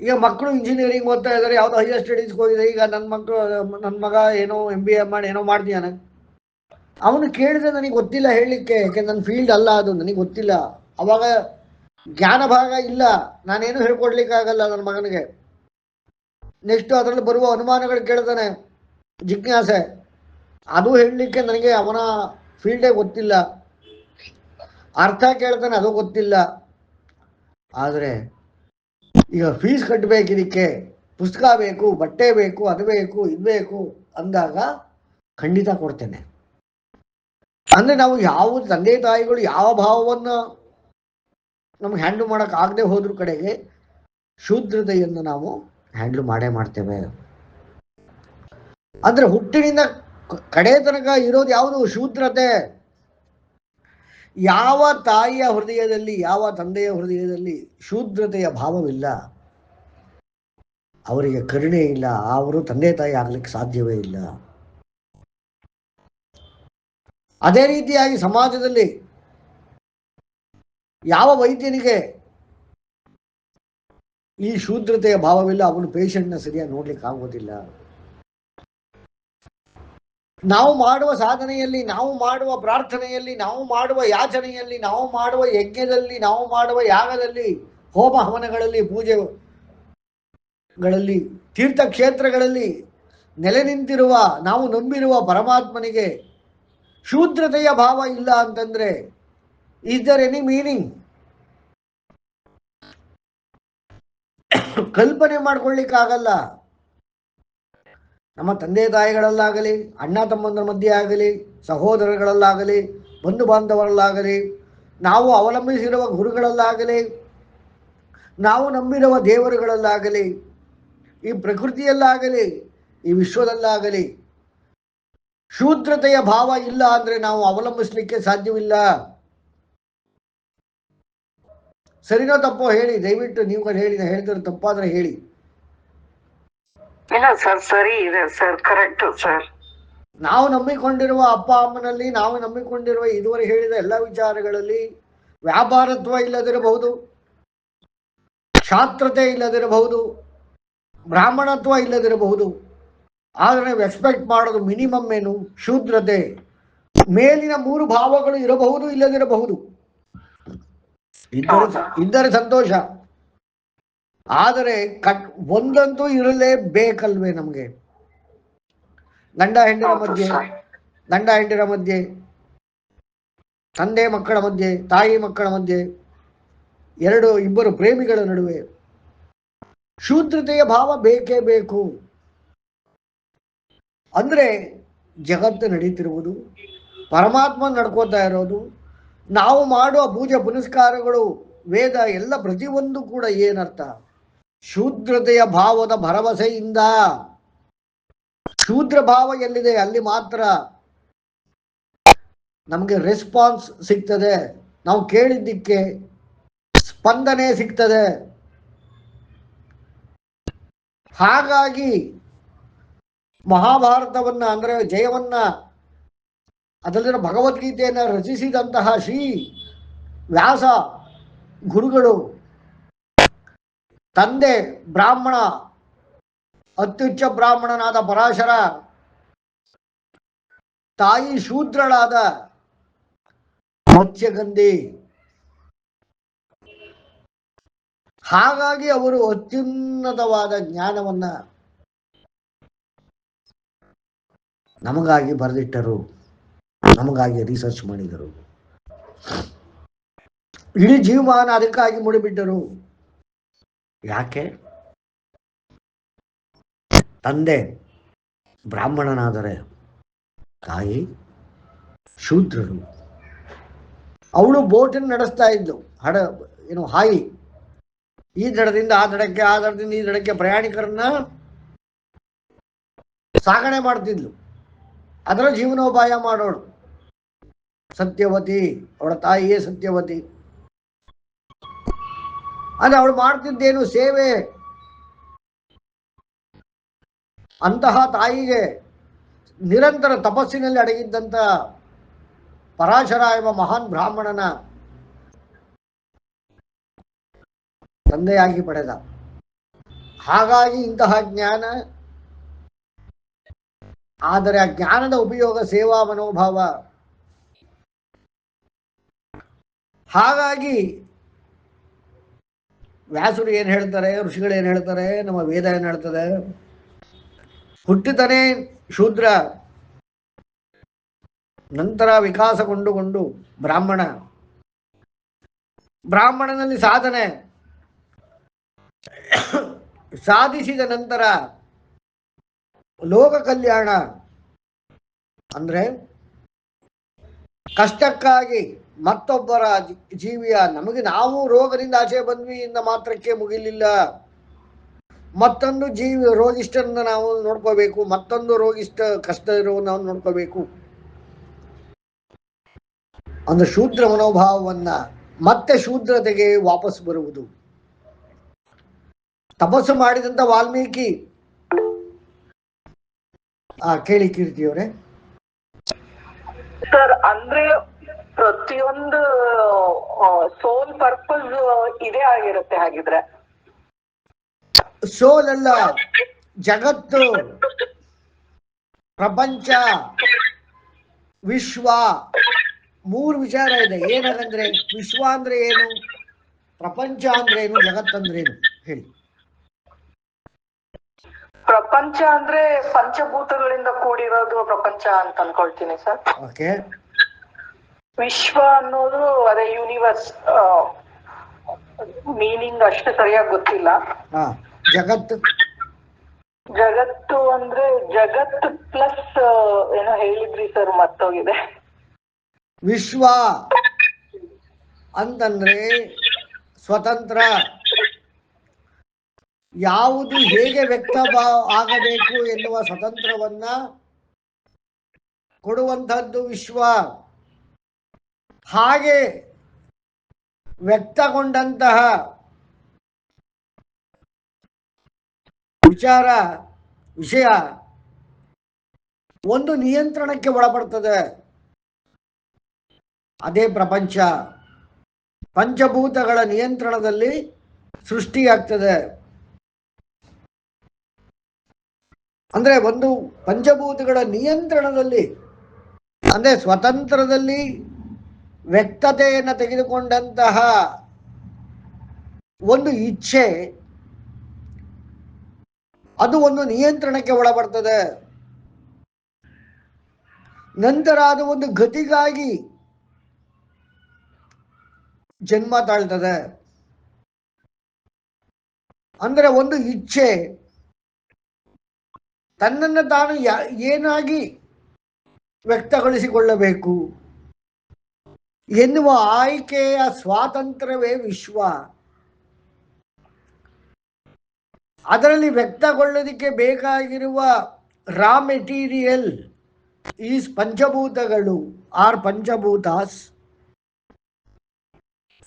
ಈಗ ಮಕ್ಕಳು ಇಂಜಿನಿಯರಿಂಗ್ ಓದ್ತಾ ಇದ್ದಾರೆ, ಯಾವ್ದೋ ಹೈಯರ್ ಸ್ಟಡೀಸ್ಗೆ ಹೋಗಿದೆ. ಈಗ ನನ್ನ ಮಗ ಏನೋ MBA ಮಾಡಿ ಏನೋ ಮಾಡ್ತೀಯಾನ, ಅವನು ಕೇಳಿದ್ರೆ ನನಗೆ ಗೊತ್ತಿಲ್ಲ ಹೇಳಲಿಕ್ಕೆ, ಯಾಕೆ ನನ್ನ ಫೀಲ್ಡ್ ಅಲ್ಲ ಅದು, ನನಗೆ ಗೊತ್ತಿಲ್ಲ. ಅವಾಗ ಜ್ಞಾನ ಭಾಗ ಇಲ್ಲ, ನಾನೇನು ಹೇಳ್ಕೊಡ್ಲಿಕ್ಕಾಗಲ್ಲ ನನ್ನ ಮಗನಿಗೆ. ನೆಕ್ಸ್ಟ್ ಅದರಲ್ಲಿ ಬರುವ ಅನುಮಾನಗಳು ಕೇಳ್ತಾನೆ, ಜಿಜ್ಞಾಸೆ, ಅದು ಹೇಳಲಿಕ್ಕೆ ನನಗೆ ಅವನ ಫೀಲ್ಡೇ ಗೊತ್ತಿಲ್ಲ. ಅರ್ಥ ಕೇಳ್ತಾನೆ, ಅದು ಗೊತ್ತಿಲ್ಲ. ಆದರೆ ಈಗ ಫೀಸ್ ಕಟ್ಟಬೇಕಿದಕ್ಕೆ, ಪುಸ್ತಕ ಬೇಕು, ಬಟ್ಟೆ ಬೇಕು, ಅದು ಬೇಕು, ಇದು ಬೇಕು ಅಂದಾಗ ಖಂಡಿತ ಕೊಡ್ತೇನೆ. ಅಂದ್ರೆ ನಾವು ಯಾವ ತಂದೆ ತಾಯಿಗಳು ಯಾವ ಭಾವವನ್ನು ನಮ್ಗೆ ಹ್ಯಾಂಡಲ್ ಮಾಡಕ್ ಆಗದೆ ಹೋದ್ರ ಕಡೆಗೆ ಶೂದ್ರತೆಯನ್ನು ನಾವು ಹ್ಯಾಂಡಲ್ ಮಾಡೇ ಮಾಡ್ತೇವೆ. ಅಂದ್ರೆ ಹುಟ್ಟಿನಿಂದ ಕಡೆ ತನಕ ಇರೋದು ಯಾವುದು? ಶೂದ್ರತೆ. ಯಾವ ತಾಯಿಯ ಹೃದಯದಲ್ಲಿ, ಯಾವ ತಂದೆಯ ಹೃದಯದಲ್ಲಿ ಶೂದ್ರತೆಯ ಭಾವವಿಲ್ಲ, ಅವರಿಗೆ ಕರುಣೆ ಇಲ್ಲ, ಅವರು ತಂದೆ ತಾಯಿ ಆಗ್ಲಿಕ್ಕೆ ಸಾಧ್ಯವೇ ಇಲ್ಲ. ಅದೇ ರೀತಿಯಾಗಿ ಸಮಾಜದಲ್ಲಿ ಯಾವ ವೈದ್ಯನಿಗೆ ಈ ಶೂದ್ರತೆಯ ಭಾವವಿಲ್ಲ, ಅವನು ಪೇಷಂಟ್ನ ಸರಿಯಾಗಿ ನೋಡ್ಲಿಕ್ಕೆ ಆಗೋದಿಲ್ಲ. ನಾವು ಮಾಡುವ ಸಾಧನೆಯಲ್ಲಿ, ನಾವು ಮಾಡುವ ಪ್ರಾರ್ಥನೆಯಲ್ಲಿ, ನಾವು ಮಾಡುವ ಯಾಚನೆಯಲ್ಲಿ, ನಾವು ಮಾಡುವ ಯಜ್ಞದಲ್ಲಿ, ನಾವು ಮಾಡುವ ಯಾಗದಲ್ಲಿ, ಹೋಮ ಹವನಗಳಲ್ಲಿ, ಪೂಜೆಗಳಲ್ಲಿ, ತೀರ್ಥಕ್ಷೇತ್ರಗಳಲ್ಲಿ ನೆಲೆ ನಿಂತಿರುವ ನಾವು ನಂಬಿರುವ ಪರಮಾತ್ಮನಿಗೆ ಶೂದ್ರತೆಯ ಭಾವ ಇಲ್ಲ ಅಂತಂದ್ರೆ ಈಸ್ ದರ್ ಎನಿ ಮೀನಿಂಗ್? ಕಲ್ಪನೆ ಮಾಡ್ಕೊಳ್ಳಿಕ್ಕಾಗಲ್ಲ. ನಮ್ಮ ತಂದೆ ತಾಯಿಗಳಲ್ಲಾಗಲಿ, ಅಣ್ಣ ತಮ್ಮಂದರ ಮಧ್ಯೆ ಆಗಲಿ, ಸಹೋದರಗಳಲ್ಲಾಗಲಿ, ಬಂಧು ಬಾಂಧವರಲ್ಲಾಗಲಿ, ನಾವು ಅವಲಂಬಿಸಿರುವ ಗುರುಗಳಲ್ಲಾಗಲಿ, ನಾವು ನಂಬಿರುವ ದೇವರುಗಳಲ್ಲಾಗಲಿ, ಈ ಪ್ರಕೃತಿಯಲ್ಲಾಗಲಿ, ಈ ವಿಶ್ವದಲ್ಲಾಗಲಿ ಶೂದ್ರತೆಯ ಭಾವ ಇಲ್ಲ ಅಂದ್ರೆ ನಾವು ಅವಲಂಬಿಸ್ಲಿಕ್ಕೆ ಸಾಧ್ಯವಿಲ್ಲ. ಸರಿನೋ ತಪ್ಪೋ ಹೇಳಿ, ದಯವಿಟ್ಟು ನೀವು ಹೇಳಿದ್ರೆ ತಪ್ಪಾದ್ರೆ ಹೇಳಿ. ಇಲ್ಲ ಸರ್, ಸರಿ ಇದೆ ಸರ್, ಕರೆಕ್ಟ್ ಸರ್. ನಾವು ನಂಬಿಕೊಂಡಿರುವ ಅಪ್ಪ ಅಮ್ಮನಲ್ಲಿ, ನಾವು ನಂಬಿಕೊಂಡಿರುವ ಇದುವರೆಗೆ ಹೇಳಿದ ಎಲ್ಲ ವಿಚಾರಗಳಲ್ಲಿ ವ್ಯಾಪಾರತ್ವ ಇಲ್ಲದಿರಬಹುದು, ಕ್ಷಾತ್ರತೆ ಇಲ್ಲದಿರಬಹುದು, ಬ್ರಾಹ್ಮಣತ್ವ ಇಲ್ಲದಿರಬಹುದು. ಆದರೆ ನಾವು ಎಕ್ಸ್ಪೆಕ್ಟ್ ಮಾಡೋದು ಮಿನಿಮಮ್ ಏನು? ಶೂದ್ರತೆ. ಮೇಲಿನ 3 ಭಾವಗಳು ಇರಬಹುದು, ಇಲ್ಲದಿರಬಹುದು. ಇದ್ದರೆ ಸಂತೋಷ, ಆದರೆ ಒಂದಂತೂ ಇರಲೇಬೇಕಲ್ವೇ ನಮಗೆ? ಗಂಡ ಹೆಂಡಿರ ಮಧ್ಯೆ, ತಂದೆ ಮಕ್ಕಳ ಮಧ್ಯೆ, ತಾಯಿ ಮಕ್ಕಳ ಮಧ್ಯೆ, ಇಬ್ಬರು ಪ್ರೇಮಿಗಳ ನಡುವೆ ಶೂದ್ರತೆಯ ಭಾವ ಬೇಕೇ ಬೇಕು. ಅಂದ್ರೆ ಜಗತ್ತು ನಡೀತಿರುವುದು, ಪರಮಾತ್ಮ ನಡ್ಕೋತಾ ಇರೋದು, ನಾವು ಮಾಡುವ ಪೂಜೆ ಪುನಸ್ಕಾರಗಳು, ವೇದ ಎಲ್ಲ ಪ್ರತಿಯೊಂದು ಕೂಡ ಏನರ್ಥ? ಶೂದ್ರತೆಯ ಭಾವದ ಭರವಸೆಯಿಂದ. ಶೂದ್ರ ಭಾವ ಎಲ್ಲಿದೆ ಅಲ್ಲಿ ಮಾತ್ರ ನಮಗೆ ರೆಸ್ಪಾನ್ಸ್ ಸಿಗ್ತದೆ, ನಾವು ಕೇಳಿದ್ದಕ್ಕೆ ಸ್ಪಂದನೆ ಸಿಗ್ತದೆ. ಹಾಗಾಗಿ ಮಹಾಭಾರತವನ್ನ ಅಂದ್ರೆ ಜಯವನ್ನ, ಅದರಲ್ಲಿನ ಭಗವದ್ಗೀತೆಯನ್ನು ರಚಿಸಿದಂತಹ ಶ್ರೀ ವ್ಯಾಸ ಗುರುಗಳು, ತಂದೆ ಬ್ರಾಹ್ಮಣ, ಅತ್ಯುಚ್ಚ ಬ್ರಾಹ್ಮಣನಾದ ಪರಾಶರ, ತಾಯಿ ಶೂದ್ರಳಾದ ಮತ್ಸ್ಯಗಂಧಿ. ಹಾಗಾಗಿ ಅವರು ಅತ್ಯುನ್ನತವಾದ ಜ್ಞಾನವನ್ನ ನಮಗಾಗಿ ಬರೆದಿಟ್ಟರು, ನಮಗಾಗಿ ರಿಸರ್ಚ್ ಮಾಡಿದರು. ಇಡೀ ಜೀವಮಾನ ಅದಕ್ಕಾಗಿ ಮುಡಿಬಿಟ್ಟರು. ಯಾಕೆ? ತಂದೆ ಬ್ರಾಹ್ಮಣನಾದರೆ ತಾಯಿ ಶೂದ್ರರು. ಅವಳು ಬೋಟನ್ನು ನಡೆಸ್ತಾ ಇದ್ಲು, ಹಾಯಿ. ಈ ದಡದಿಂದ ಆ ದಡಕ್ಕೆ, ಆ ದಡದಿಂದ ಈ ದಡಕ್ಕೆ ಪ್ರಯಾಣಿಕರನ್ನ ಸಾಗಣೆ ಮಾಡ್ತಿದ್ಲು. ಅದರ ಜೀವನೋಪಾಯ ಮಾಡೋಳು ಸತ್ಯವತಿ, ಅವಳ ತಾಯಿಯೇ ಸತ್ಯವತಿ. ಅಂದ್ರೆ ಅವಳು ಮಾಡ್ತಿದ್ದೇನು ಸೇವೆ. ಅಂತಹ ತಾಯಿಗೆ ನಿರಂತರ ತಪಸ್ಸಿನಲ್ಲಿ ಅಡಗಿದ್ದಂಥ ಪರಾಶರ ಎಂಬ ಮಹಾನ್ ಬ್ರಾಹ್ಮಣನ ತಂದೆಯಾಗಿ ಪಡೆದ. ಹಾಗಾಗಿ ಇಂತಹ ಜ್ಞಾನ, ಆದರೆ ಆ ಜ್ಞಾನದ ಉಪಯೋಗ ಸೇವಾ ಮನೋಭಾವ. ಹಾಗಾಗಿ ವ್ಯಾಸರು ಏನು ಹೇಳ್ತಾರೆ, ಋಷಿಗಳು ಏನು ಹೇಳ್ತಾರೆ, ನಮ್ಮ ವೇದ ಏನು ಹೇಳ್ತದೆ, ಹುಟ್ಟುತ್ತಾನೆ ಶೂದ್ರ, ನಂತರ ವಿಕಾಸಗೊಂಡುಕೊಂಡು ಬ್ರಾಹ್ಮಣ, ಬ್ರಾಹ್ಮಣನಲ್ಲಿ ಸಾಧನೆ ಸಾಧಿಸಿದ ನಂತರ ಲೋಕ ಕಲ್ಯಾಣ, ಅಂದ್ರೆ ಕಷ್ಟಕ್ಕಾಗಿ ಮತ್ತೊಬ್ಬರ ಜೀವಿಯ, ನಮಗೆ ನಾವು ರೋಗದಿಂದ ಆಚೆ ಬಂದ್ವಿ ಇಂದ ಮಾತ್ರಕ್ಕೆ ಮುಗಿಲಿಲ್ಲ, ಮತ್ತೊಂದು ರೋಗಿಷ್ಠರನ್ನ ನಾವು ನೋಡ್ಕೋಬೇಕು, ಮತ್ತೊಂದು ರೋಗಿಷ್ಠ ಕಷ್ಟ ಇರೋ ನಾವು ನೋಡ್ಕೋಬೇಕು. ಅಂದ್ರೆ ಶೂದ್ರ ಮನೋಭಾವವನ್ನ ಮತ್ತೆ ಶೂದ್ರತೆಗೆ ವಾಪಸ್ ಬರುವುದು. ತಪಸ್ಸು ಮಾಡಿದಂತ ವಾಲ್ಮೀಕಿ ಕೇಳಿ ಕೀರ್ತಿಯವರೇ. ಸರ್, ಅಂದ್ರೆ ಪ್ರತಿಯೊಂದು ಸೋಲ್ ಪರ್ಪಸ್ ಇದೇ ಆಗಿರುತ್ತೆ ಹಾಗಿದ್ರೆ. ಸೋಲ್ ಅಲ್ಲ, ಜಗತ್ತು, ಪ್ರಪಂಚ, ವಿಶ್ವ, ಮೂರು ವಿಚಾರ ಇದೆ. ಏನಂದ್ರೆ ವಿಶ್ವ ಅಂದ್ರೆ ಏನು, ಪ್ರಪಂಚ ಅಂದ್ರೆ ಏನು, ಜಗತ್ತಂದ್ರೇನು ಹೇಳಿ. ಪ್ರಪಂಚ ಅಂದ್ರೆ ಪಂಚಭೂತಗಳಿಂದ ಕೂಡಿರೋದು ಪ್ರಪಂಚ ಅಂತ ಅನ್ಕೊಳ್ತೀನಿ ಸರ್. ಓಕೆ. ವಿಶ್ವ ಅನ್ನೋದು ಅದೇ ಯೂನಿವರ್ಸ್, ಮೀನಿಂಗ್ ಅಷ್ಟು ಸರಿಯಾಗಿ ಗೊತ್ತಿಲ್ಲ. ಜಗತ್ತು, ಜಗತ್ತು ಅಂದ್ರೆ ಜಗತ್ತು ಪ್ಲಸ್ ಏನೋ ಹೇಳಿದ್ರಿ ಸರ್, ಮತ್ತೋಗಿದೆ. ವಿಶ್ವ ಅಂತಂದ್ರೆ ಸ್ವತಂತ್ರ, ಯಾವುದು ಹೇಗೆ ವ್ಯಕ್ತ ಆಗಬೇಕು ಎನ್ನುವ ಸ್ವತಂತ್ರವನ್ನ ಕೊಡುವಂತಹದ್ದು ವಿಶ್ವ. ಹಾಗೆ ವ್ಯಕ್ತಗೊಂಡಂತಹ ವಿಷಯ ಒಂದು ನಿಯಂತ್ರಣಕ್ಕೆ ಒಳಪಡ್ತದೆ, ಅದೇ ಪ್ರಪಂಚ. ಪಂಚಭೂತಗಳ ನಿಯಂತ್ರಣದಲ್ಲಿ ಸೃಷ್ಟಿಯಾಗ್ತದೆ. ಅಂದ್ರೆ ಒಂದು ಪಂಚಭೂತಗಳ ನಿಯಂತ್ರಣದಲ್ಲಿ, ಅಂದ್ರೆ ಸ್ವತಂತ್ರದಲ್ಲಿ ವ್ಯಕ್ತತೆಯನ್ನು ತೆಗೆದುಕೊಂಡಂತಹ ಒಂದು ಇಚ್ಛೆ, ಅದು ಒಂದು ನಿಯಂತ್ರಣಕ್ಕೆ ಒಳಪಡ್ತದೆ. ನಂತರ ಅದು ಒಂದು ಗತಿಗಾಗಿ ಜನ್ಮ ತಾಳ್ತದೆ. ಅಂದ್ರೆ ಒಂದು ಇಚ್ಛೆ ತನ್ನನ್ನು ತಾನು ಏನಾಗಿ ವ್ಯಕ್ತಗೊಳಿಸಿಕೊಳ್ಳಬೇಕು ಎನ್ನುವ ಆಯ್ಕೆಯ ಸ್ವಾತಂತ್ರ್ಯವೇ ವಿಶ್ವ. ಅದರಲ್ಲಿ ವ್ಯಕ್ತಗೊಳ್ಳೋದಕ್ಕೆ ಬೇಕಾಗಿರುವ ರಾ ಮೆಟೀರಿಯಲ್ ಈಸ್ ಪಂಚಭೂತಗಳು, ಆರ್ ಪಂಚಭೂತಾಸ್,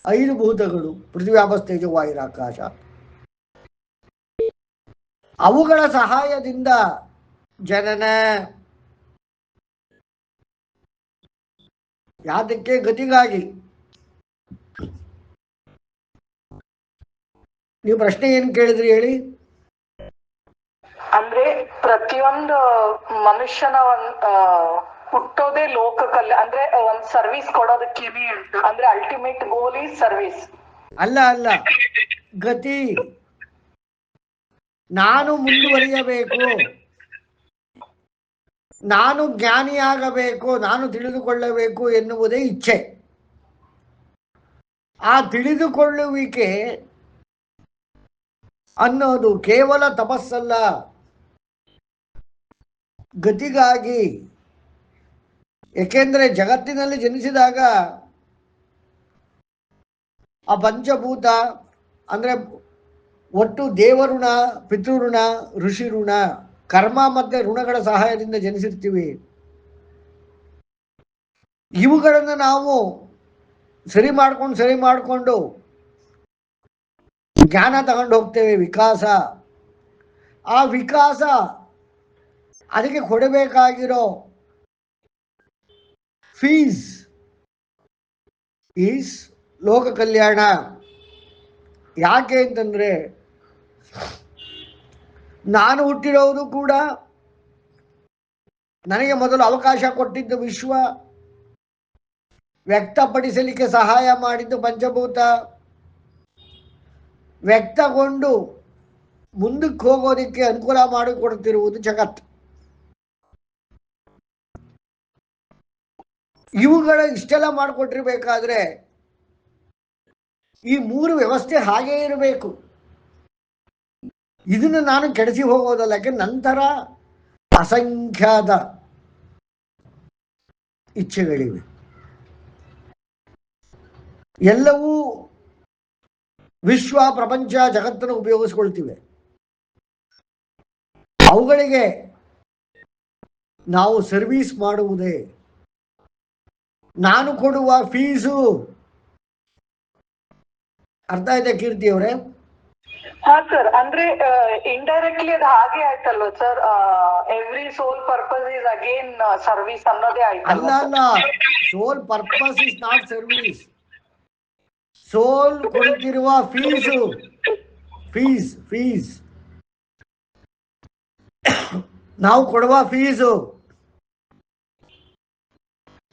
5 ಭೂತಗಳು, ಪೃಥ್ವಿ ಆಪ ತೇಜೋ ವಾಯುರಾಕಾಶ. ಅವುಗಳ ಸಹಾಯದಿಂದ ಜನನ, ಯಾತಕ್ಕೆ, ಗತಿಗಾಗಿ. ನೀವು ಪ್ರಶ್ನೆ ಏನ್ ಕೇಳಿದ್ರಿ ಹೇಳಿ. ಅಂದ್ರೆ ಪ್ರತಿಯೊಂದು ಮನುಷ್ಯನ ಹುಟ್ಟೋದೇ ಲೋಕ ಕಲ್ಯಾಣ, ಅಂದ್ರೆ ಒಂದ್ ಸರ್ವಿಸ್ ಕೊಡೋದಕ್ಕೆ, ಅಂದ್ರೆ ಅಲ್ಟಿಮೇಟ್ ಗೋಲ್ ಈಸ್ ಸರ್ವಿಸ್. ಅಲ್ಲ, ಗತಿ. ನಾನು ಮುಂದುವರಿಯಬೇಕು, ನಾನು ಜ್ಞಾನಿಯಾಗಬೇಕು, ನಾನು ತಿಳಿದುಕೊಳ್ಳಬೇಕು ಎನ್ನುವುದೇ ಇಚ್ಛೆ. ಆ ತಿಳಿದುಕೊಳ್ಳುವಿಕೆ ಅನ್ನೋದು ಕೇವಲ ತಪಸ್ಸಲ್ಲ, ಗತಿಗಾಗಿ. ಏಕೆಂದ್ರೆ ಜಗತ್ತಿನಲ್ಲಿ ಜನಿಸಿದಾಗ ಆ ಪಂಚಭೂತ ಅಂದ್ರೆ ಒಟ್ಟು ದೇವಋಣ, ಪಿತೃಋಣ, ಋಷಿ ಋಣ, ಕರ್ಮ ಮತ್ತೆ ಋಣಗಳ ಸಹಾಯದಿಂದ ಜನಿಸಿರ್ತೀವಿ. ಇವುಗಳನ್ನು ನಾವು ಸರಿ ಮಾಡಿಕೊಂಡು ಜ್ಞಾನ ತಗೊಂಡು ಹೋಗ್ತೇವೆ, ವಿಕಾಸ. ಆ ವಿಕಾಸ ಅದಕ್ಕೆ ಕೊಡಬೇಕಾಗಿರೋ ಫೀಸ್ ಈಸ್ ಲೋಕ ಕಲ್ಯಾಣ. ಯಾಕೆ ಅಂತಂದ್ರೆ ನಾನು ಹುಟ್ಟಿರೋದು ಕೂಡ ನನಗೆ ಮೊದಲು ಅವಕಾಶ ಕೊಟ್ಟಿದ್ದು ವಿಶ್ವ, ವ್ಯಕ್ತಪಡಿಸಲಿಕ್ಕೆ ಸಹಾಯ ಮಾಡಿದ್ದು ಪಂಚಭೂತ, ವ್ಯಕ್ತಗೊಂಡು ಮುಂದಕ್ಕೆ ಹೋಗೋದಕ್ಕೆ ಅನುಕೂಲ ಮಾಡಿಕೊಡ್ತಿರುವುದು ಜಗತ್ತು. ಇವುಗಳ ಇಷ್ಟೆಲ್ಲ ಮಾಡಿಕೊಟ್ಟಿರ್ಬೇಕಾದ್ರೆ ಈ ಮೂರು ವ್ಯವಸ್ಥೆ ಹಾಗೇ ಇರಬೇಕು. ಇದನ್ನು ನಾನು ಕೆಡಿಸಿ ಹೋಗೋದಲ್ಲ. ಯಾಕೆ ನಂತರ ಅಸಂಖ್ಯಾತ ಇಚ್ಛೆಗಳಿವೆ, ಎಲ್ಲವೂ ವಿಶ್ವ, ಪ್ರಪಂಚ, ಜಗತ್ತನ್ನು ಉಪಯೋಗಿಸ್ಕೊಳ್ತಿವೆ. ಅವುಗಳಿಗೆ ನಾವು ಸರ್ವಿಸ್ ಮಾಡುವುದೇ. ನಾನು ಕೊಡುವ ಫೀಸು, ಅರ್ಥ ಆಯ್ತಾ ಕೀರ್ತಿ ಅವರೇ? ಹಾ ಸರ್, ಅಂದ್ರೆ ಇಂಡೈರೆಕ್ಟ್ಲಿ ಅದು ಹಾಗೆ ಆಯ್ತಲ್ವ sir? Every soul purpose is again service ಅನ್ನೋದೇ ಆಯ್ತಲ್ಲ? ಅಲ್ಲ, soul purpose is not service. Soul ಕೊಡುತ್ತಿರುವ ಫೀಸ್ ನಾವು ಕೊಡುವ ಫೀಸು.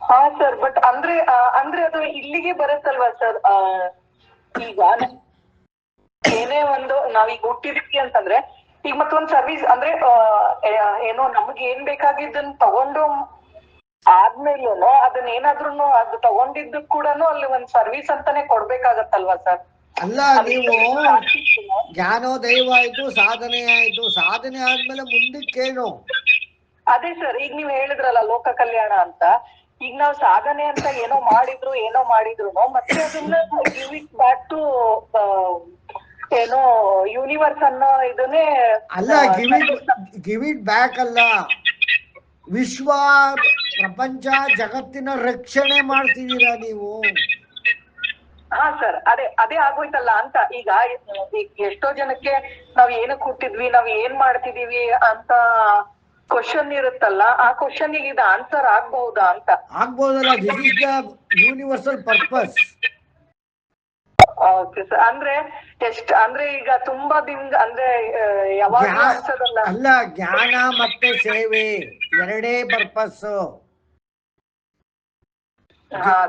ಹಾ ಸರ್, ಬಟ್ ಅಂದ್ರೆ ಅದು ಇಲ್ಲಿಗೆ ಬರುತ್ತಲ್ವಾ ಸರ್? ಈಗ ಏನೇ ಒಂದು ನಾವೀಗ ಹುಟ್ಟಿದೀವಿ ಅಂತಂದ್ರೆ ಈಗ ಮತ್ತೊಂದ್ ಸರ್ವಿಸ್ ಅಂದ್ರೆ ಏನೋ ನಮ್ಗೆ ಏನ್ ಬೇಕಾಗಿದ್ದನ್ನ ತಗೊಂಡು ಆದ್ಮೇಲೆ ಅದನ್ನ ಏನಾದ್ರೂ ಅದು ತಗೊಂಡಿದ್ದು ಕೂಡ ಅಲ್ಲಿ ಒಂದ್ ಸರ್ವಿಸ್ ಅಂತಾನೆ ಕೊಡ್ಬೇಕಾಗತ್ತಲ್ವಾ ಸರ್? ಅಲ್ಲ, ನೀವು ಜ್ಞಾನೋದಯ ಆಯ್ತು, ಸಾಧನೆ ಆಯ್ತು, ಸಾಧನೆ ಆದ್ಮೇಲೆ ಮುಂದಕ್ಕೇನು? ಅದೇ ಸರ್, ಈಗ ನೀವ್ ಹೇಳಿದ್ರಲ್ಲ ಲೋಕ ಕಲ್ಯಾಣ ಅಂತ. ಈಗ ನಾವ್ ಸಾಧನೆ ಅಂತ ಏನೋ ಮಾಡಿದ್ರು ಮತ್ತೆ ಅದನ್ನ ಗಿವ್ ಇಟ್ ಬ್ಯಾಕ್ ಟು ಏನೋ ಯೂನಿವರ್ಸ್ ಅನ್ನೋ ಇದನ್ನೇ. ಅಲ್ಲ, ಗಿವ್ ಇಟ್ ಬ್ಯಾಕ್ ಅಲ್ಲ, ವಿಶ್ವ, ಪ್ರಪಂಚ, ಜಗತ್ತಿನ ರಕ್ಷಣೆ ಮಾಡ್ತಿದ್ದೀರಾ ನೀವು. ಹಾ ಸರ್, ಅದೇ ಆಗೋಯ್ತಲ್ಲ ಅಂತ. ಈಗ ಎಷ್ಟೋ ಜನಕ್ಕೆ ನಾವ್ ಏನಕ್ಕೆ ಹುಟ್ಟಿದ್ವಿ, ನಾವ್ ಏನ್ ಮಾಡ್ತಿದೀವಿ ಅಂತ ಕ್ವಶನ್ ಇರುತ್ತಲ್ಲ, ಆ ಕ್ವಶನ್ ಇದು ಆನ್ಸರ್ ಆಗ್ಬಹುದಾ ಅಂತ. ಆಗ್ಬಹುದಲ್ಲ. This is the universal purpose. Okay sir, ಅಂದ್ರೆ ಈಗ ತುಂಬಾ ದಿನ ಅಂದ್ರೆ ಯಾವಾಗ ಅನ್ಸದಲ್ಲ. ಅಲ್ಲ, ಜ್ಞಾನ ಮತ್ತೆ ಸೇವೆ ಎರಡೇ ಪರ್ಪಸ್.